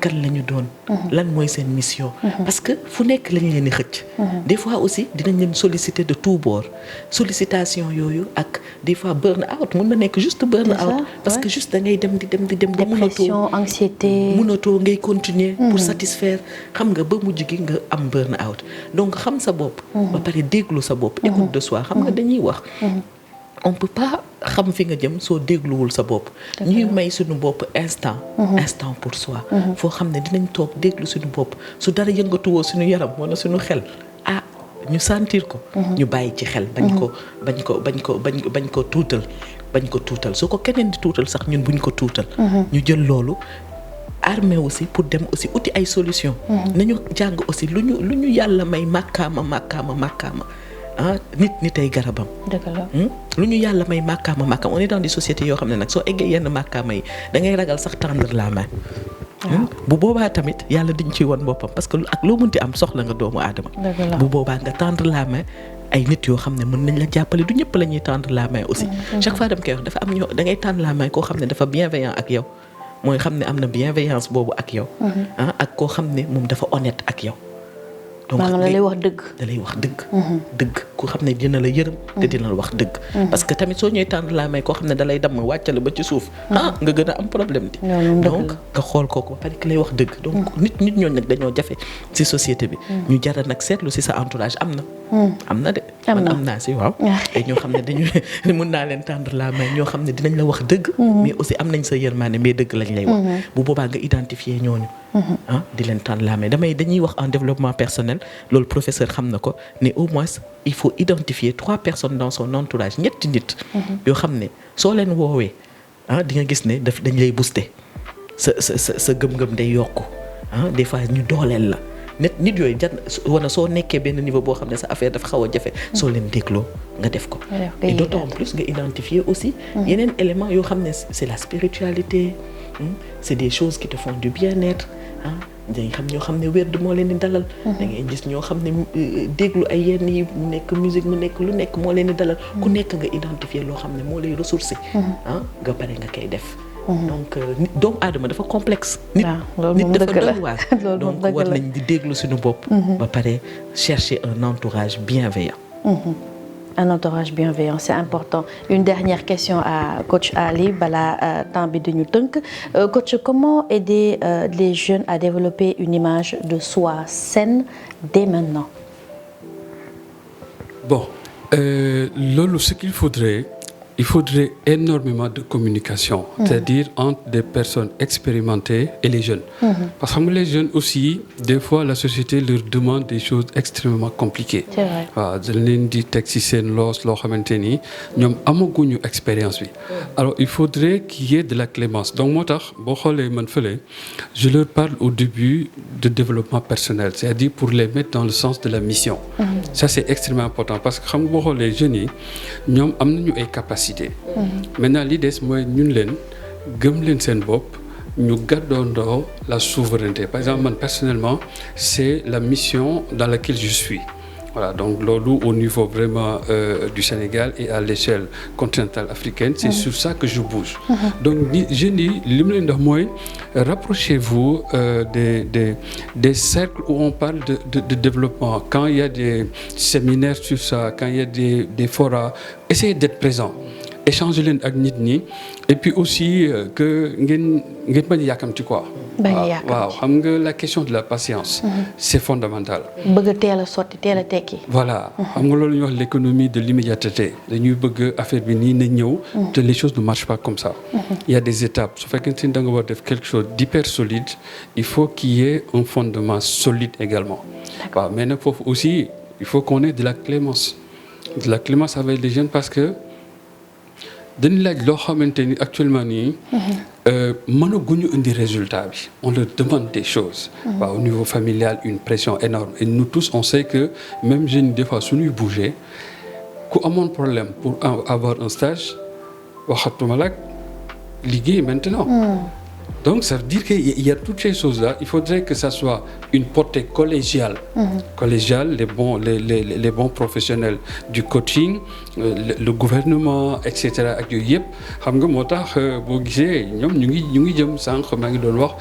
kan la ñu doon. lan mooy seen mission. parce que fu nekk lañ leen di xëcc. des fois aussi dinañ leen solliciter de tout bord sollicitation yooyu ak des fois burn out mun na nekk juste burn out. parce que juste da ngay dem di dem. dépression anxiété. mënatoo ngay continuer. pour satisfaire xam nga ba mujj gi nga am burn out donc xam sa bopp. ba pare déglu sa bopp. écoute de soi xam nga dañuy wax. on peut pas xam fi nga jëm soo dégluwul sa bopp. ñuy may suñu bopp instant pour soi. foo xam ne dinañ toog déglu suñu bopp su dara yëngatuwoo suñu yaram wala suñu xel ñu sentir ko. ñu bàyyi ci xel. bañ ko tuutal su ko keneen di tuutal sax ñun buñ ko tuutal. ñu jël loolu. armée aussi pour dem aussi uti ay solution nañu jàng aussi lu ñu yàlla may màkkaama. nit ay garabam. lu ñu yàlla may màkkaama on est dans des sociétés yoo xam ne nag soo eggee yenn màkkaama yi da ngay ragal sax tendre la main. bu boobaa tamit yàlla diñ ciy won boppam parce que ak loo mënti am soxla nga doomu aadama. bu boobaa nga tendre la main ay nit yoo xam ne mën nañ la jàppale du ñëpp la ñuy tendre la main aussi. chaque fois dama koy wax dafa am ñoo da ngay tendre la main koo xam ne dafa bienveillant ak yow mooy xam ne am na bienveillance boobu ak yow. ak koo xam ne moom dafa honnête ak yow. donc da lay wax dëgg. da lay wax dëgg. dëgg ku xam ne dina la yërëm. te dina la wax dëgg. parce que tamit soo ñëwee tànn laa may koo xam ne da lay damm wàccale ba ci suuf. nga gën a am problème di. donc nga xool kooku ba pare ki lay wax dëgg. donc nit ñooñu nag dañoo jafe ci société bi. ñu jara nag seetlu ci sa entourage am na. am na de. am naa ci waaw. te ñoo xam ne dañu mën naa leen tànn laa may ñoo xam ne dinañ la wax dëgg. mais aussi am nañ sa yërmande mais dëgg lañ lay wax. bu boobaa nga identifier ñooñu. di leen tànn laa may dañuy wax en développement personnel loolu professeur xam na ko ne au moins il faut identifier 3 personnes dans son entourage ñetti nit. yoo xam ne soo leen woowee di nga gis ne dañ lay booster sa gëm-gëm day yokku des fois ñu dooleel la nit yooyu wala soo nekkee benn niveau boo xam ne sa affaire dafa xaw a jafe soo leen dégloo nga def ko. et d'autant plus nga identifier aussi yeneen éléments yoo xam ne c'est la spiritualité c'est des choses qui te font du bien-être dañ xam ñoo xam ne wérd moo leen di dalal. da ngay gis ñoo xam ne déglu ay yenn yi mu nekk musique mu nekk lu nekk moo leen di dalal. ku nekk nga identifier loo xam ne moo lay ressourcer. nga pare nga koy def. donc doomu aadama dafa complexe. nit dafa doy waar donc war nañ di déglu suñu bopp. ba pare chercher un entourage bienveillant. un entourage bienveillant, c'est important. Une dernière question à coach Ali bala temps bi duñu tënk. Coach, comment aider les jeunes à développer une image de soi saine dès maintenant? Bon, loolu ce qu'il faudrait énormément de communication, c'est-à-dire entre des personnes expérimentées et les jeunes. Parce que les jeunes aussi, des fois, la société leur demande des choses extrêmement compliquées. C'est vrai. Waaw dañ leen di teg ci seen loos loo xamante ni ñoom amaguñu expérience bi. Alors il faudrait qu'il y ait de la clémence. Donc moo tax boo xoolee man fële, je leur parle au début de développement personnel, c'est-à-dire pour les mettre dans le sens de la mission. Ça c'est extrêmement important parce que xam nga boo xoolee jeunes yi ñoom am nañu ay capacités. Maintenant li des mooy ñun leen gëm leen seen bopp ñu gàddoondoo la souveraineté. Par exemple man personnellement c'est la mission dans laquelle je suis. Voilà, donc loolu au niveau vraiment du Sénégal et à l'échelle continentale africaine, c'est sur ça que je bouge. Donc jeunes yi li mu leen di wax mooy rapprochez-vous des cercles où on parle de développement. Quand il y a des séminaires sur ça, quand il y a des forats, essayez d'être présent. Échanger leen ak nit ñi et puis aussi que ngeen bañ a yàkkamti quoi. waaw xam nga la question de la patience. C'est fondamental. bëgg a teel a sotti teel a tekki. Voilà xam nga loolu ñuy wax l'économie de l'immédiateté dañuy bëgg affaire bi nii na ñëw. te les choses ne marchent pas comme ça. Il y a des étapes su fekkente ni da nga war def quelque chose d'hyper solide il faut qu'il y ait un fondement solide également. waaw mais nag foofu aussi il faut qu'on ait de la clémence avec les jeunes parce que. dañu laaj loo xamante ni actuellement nii mënaguñu indi résultat bi on leur demande des choses au niveau familial une pression énorme et nous tous on sait que même jeunes des fois suñuy bouger ku amoon problème pour avoir un stage waxatuma la liggéey maintenant donc ça veut dire qu'il y a toutes ces choses-là il faudrait que ça soit une portée collégiale les bons professionnels du coaching le gouvernement et cetera ak yooyu yëpp xam nga moo tax boo gisee ñoom ñu ngi jëm sànq maa ngi doon wax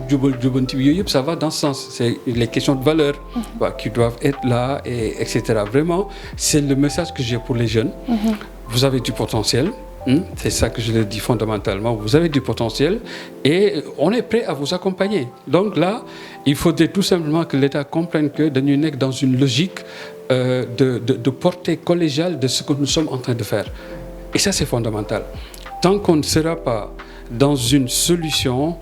jubal jubanti bi yooyu yëpp ça va dans ce sens c'est les questions de valeur qui doivent être là et cetera vraiment c'est le message que j'ai pour les jeunes vous avez du potentiel. C'est ça que je le dis fondamentalement. Vous avez du potentiel et on est prêt à vous accompagner. Donc là, il faudrait tout simplement que l'État comprenne que dañuy nekk dans une logique de portée collégiale de ce que nous sommes en train de faire. Et ça, c'est fondamental. Tant qu'on ne sera pas dans une solution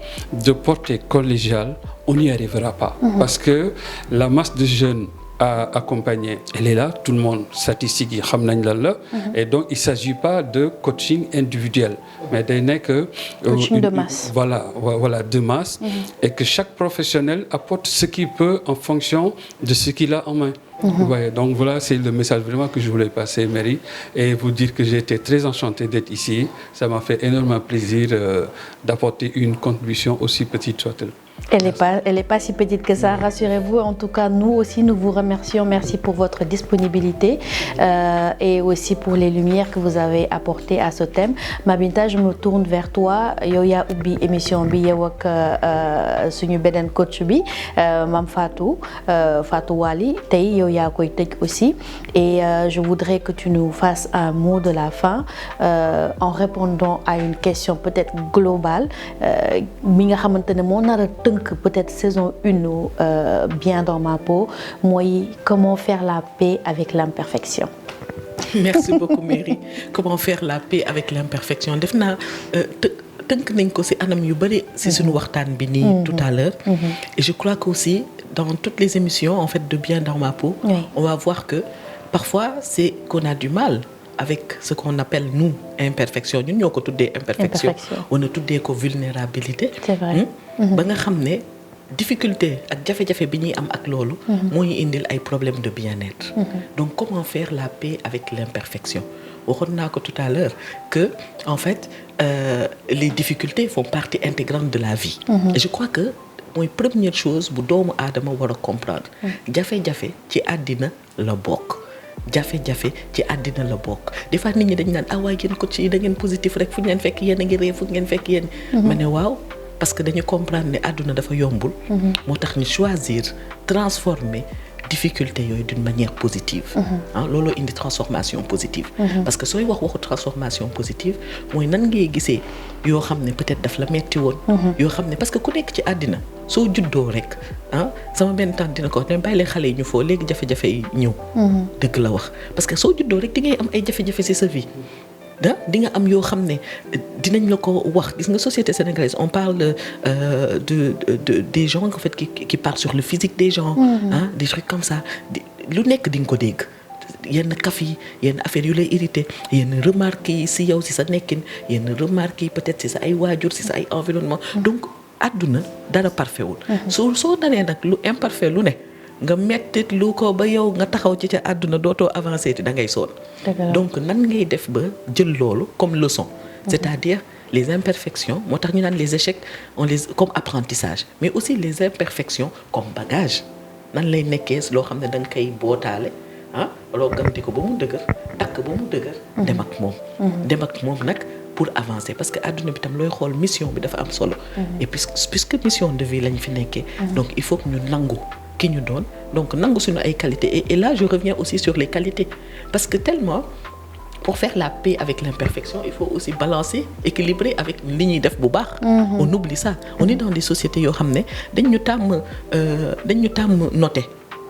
de portée collégiale, on n'y arrivera pas. Parce que la masse de jeunes à accompagner. Elle est là, tout le monde statistique yi xam nañ lan la et donc il s'agit pas de coaching individuel mais day nekk coaching de masse. Voilà de masse et que chaque professionnel apporte ce qu'il peut en fonction de ce qu'il a en main. Ouais, donc voilà, c'est le message vraiment que je voulais passer, Mary, et vous dire que j'ai été très enchanté d'être ici. Ça m'a fait énormément plaisir d'apporter une contribution aussi petite soit-elle. Elle est pas si petite que ça, rassurez-vous. En tout cas, nous aussi, nous vous remercions. Merci pour votre disponibilité et aussi pour les lumières que vous avez apportées à ce thème. Mabinta, je me tourne vers toi. Yow yaa ubbi émission bi yow ak suñu beneen coach bi Mame Fatou Wali tey yow yaa koy tëj aussi et je voudrais que tu nous fasses un mot de la fin en répondant à une question peut-être globale mi nga xamante ne moo nar a tënk peut-être saison 1 bien dans ma peau mooy comment faire la paix avec l'imperfection. Merci beaucoup Mary. Comment faire la paix avec l'imperfection def naa tënk nañ ko ci anam yu bari ci suñu waxtaan bi nii tout à l'heure et je crois qu'aussi dans toutes les émissions en fait de Bien dans ma peau on va voir que parfois c'est qu'on a du mal avec ce qu'on appelle nous imperfection ñun ñoo ko tuddee imperfection wala tuddee ko vulnérabilité. C'est vrai. ba nga xam ne difficulté ak jafe-jafe bi ñuy am ak loolu moo ñu indil ay problèmes de bien-être. Donc comment faire la paix avec l'imperfection waxoon naa ko tout à l'heure que en fait les difficultés font partie intégrante de la vie. Et je crois que mooy première chose bu doomu aadama war a comprendre jafe-jafe ci àddina la bokk. jafe-jafe ci àddina la bokk des fois nit ñi dañ naan waaye yéen coach yi da ngeen positif rek fu ñu leen fekk yéen a ngi ree fu ngeen fekk yéen ma ne waaw parce que dañu comprendre ne àdduna dafa yombul moo tax ñu choisir transformer difficulté yooyu d'une manière positive. Looloo indi transformation positive. parce que sooy waxu transformation positive mooy nan ngay gisee yoo xam ne peut-être daf la metti woon. yoo xam ne parce que ku nekk ci àddina soo juddoo rek sama benn tante dina ko wax ne bàyyi leen xale yi ñu foo léegi jafe-jafe yi ñëw. dëgg la wax parce que soo juddoo rek di ngay am ay jafe-jafe ci sa vie. di nga am yoo xam ne dinañ la ko wax gis nga société sénégalaise on parle des gens en fait qui parlent sur le physique des gens. des trucs comme ça lu nekk di nga ko dégg. yenn kaf yi yenn affaire yu lay irrité yenn remarques yi si yow si sa nekkin yenn remarques yi peut-être si sa ay waajur si sa ay environnement donc àdduna dara parfait wul. soo danee nag lu imparfait lu ne nga mettit lu ko ba yow nga taxaw ci ca àdduna dootoo avancé ti da ngay sonn. donc nan ngay def ba jël loolu comme leçon. c'est-à-dire les imperfections moo tax ñu naan les échecs on les comme apprentissage mais aussi les imperfections comme bagage nan lay nekkee loo xam ne da nga koy bootaale. loo ganti ko ba mu dëgër takk ba mu dëgër dem ak moom nag pour avancer parce que àdduna bi tam looy xool mission bi dafa am solo et puisque mission de vie lañ fi nekkee donc il faut que ñu nangu ki ñu doon donc nangu suñu ay qualités et là je reviens aussi sur les qualités parce que tellement pour faire la paix avec l'imperfection il faut aussi balancer équilibrer avec li ñuy def bu baax on oublie ça on est dans des sociétés yoo xam ne dañ ñu tàmm noter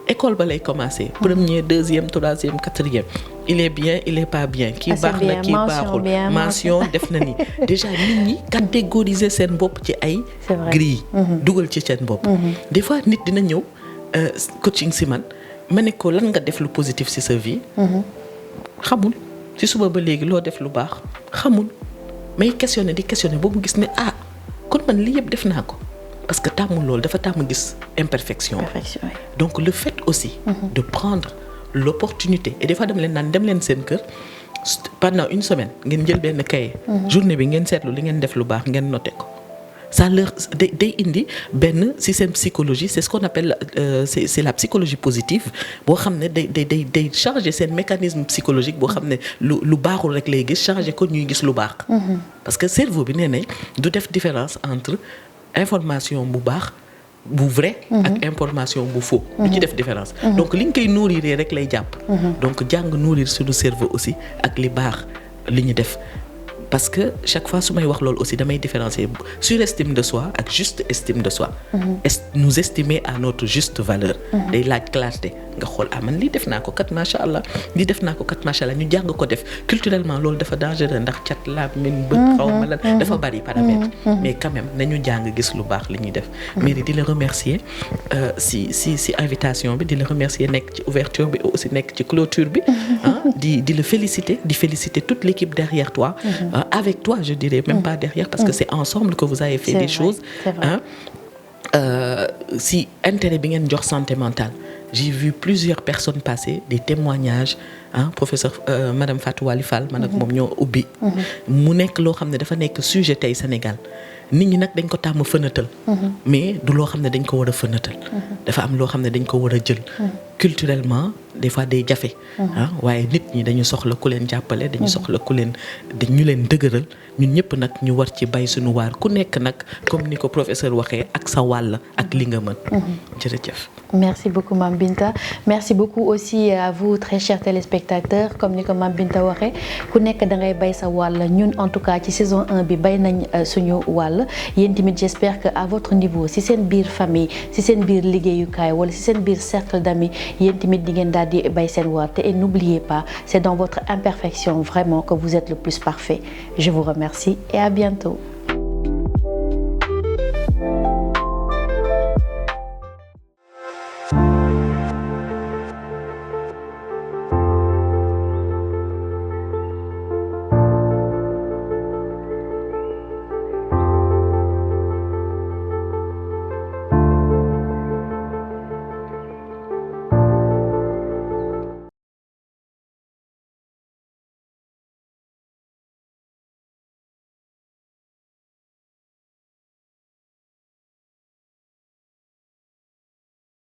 école ba lay commencer premier deuxième troisième quatrième il est bien il est pas bien kii baax na kii baaxul mention def na ni déjà nit ñi catégoriser seen bopp ci ay grille dugal ci seen bopp des fois nit dina ñëw coaching si man ma ne ko lan nga def lu positif ci sa vie xamul ci suba ba léegi loo def lu baax xamul may questionner di questionner boobu gis ne kon man lii yëpp def naa ko parce que tàmmul loolu dafa tàmm gis imperfection donc le fait aussi de prendre l'opportunité et des fois dem leen seen kër pendant une semaine ngeen jël benn cahier journée bi ngeen seetlu li ngeen def lu baax ngeen noté ko ça leur day indi benn système psychologie c'est ce qu'on appelle c'est la psychologie positive boo xam ne day changer seen mécanisme psychologique boo xam ne lu baaxul rek lay gis changer ko ñuy gis lu baax parce que cerveau bi nee nañ du def différence entre information bu baax bu vrai ak information bu faux du ci def différence donc li nga koy nourrir rek lay jàpp donc jàng nourrir suñu cerveau aussi ak li baax li ñu def parce que chaque fois su may wax loolu aussi damay différencier surestime de soi ak juste estime de soi nous estimer à notre juste valeur day laaj clarté nga xool man lii def naa ko kat macha allah lii def naa ko kat macha allah ñu jàng ko def culturellement loolu dafa dangereux ndax cat la min bët xaw ma lan dafa bari paramètres mais quand même nañu jàng gis lu baax li ñuy def Merry di la remercier si invitation bi di la remercier nekk ci ouverture bi aussi nekk ci clôture bi di la féliciter toute l'équipe derrière toi avec toi je dirais même pas derrière parce que c'est ensemble que vous avez fait des choses si intérêt bi ngeen jox santé mentale j'ai vu plusieurs personnes passer des témoignages professeur madame Fatou Wali Fall man ak moom ñoo ubbi mu nekk loo xam ne dafa nekk sujet tey Sénégal nit ñi nag dañ ko tàmm fënatal mais du loo xam ne dañ ko war a fënatal dafa am loo xam ne dañ ko war a jël culturellement des fois day jafe waaye nit ñi dañu soxla ku leen jàppale dañu soxla ñu leen dëgëral ñun ñëpp nag ñu war ci bay suñu waar ku nekk nag comme ni ko professeur waxee ak sa wàll ak li nga mën jërëjëf. Merci beaucoup Mame Binta merci beaucoup aussi à vous très chers téléspectateurs comme ni ko Mame Binta waxee ku nekk da ngay bay sa wàll ñun en tout cas ci saison 1 bi bay nañ suñu wàll yéen tamit j'espère que à votre niveau si seen biir famille si seen biir liggéeyukaay wala si seen biir cercle d'amis yéen tamit di ngeen daal di bay seen waar te et n'oubliez pas c'est dans votre imperfection vraiment que vous êtes le plus parfait je vous remercie et à bientôt.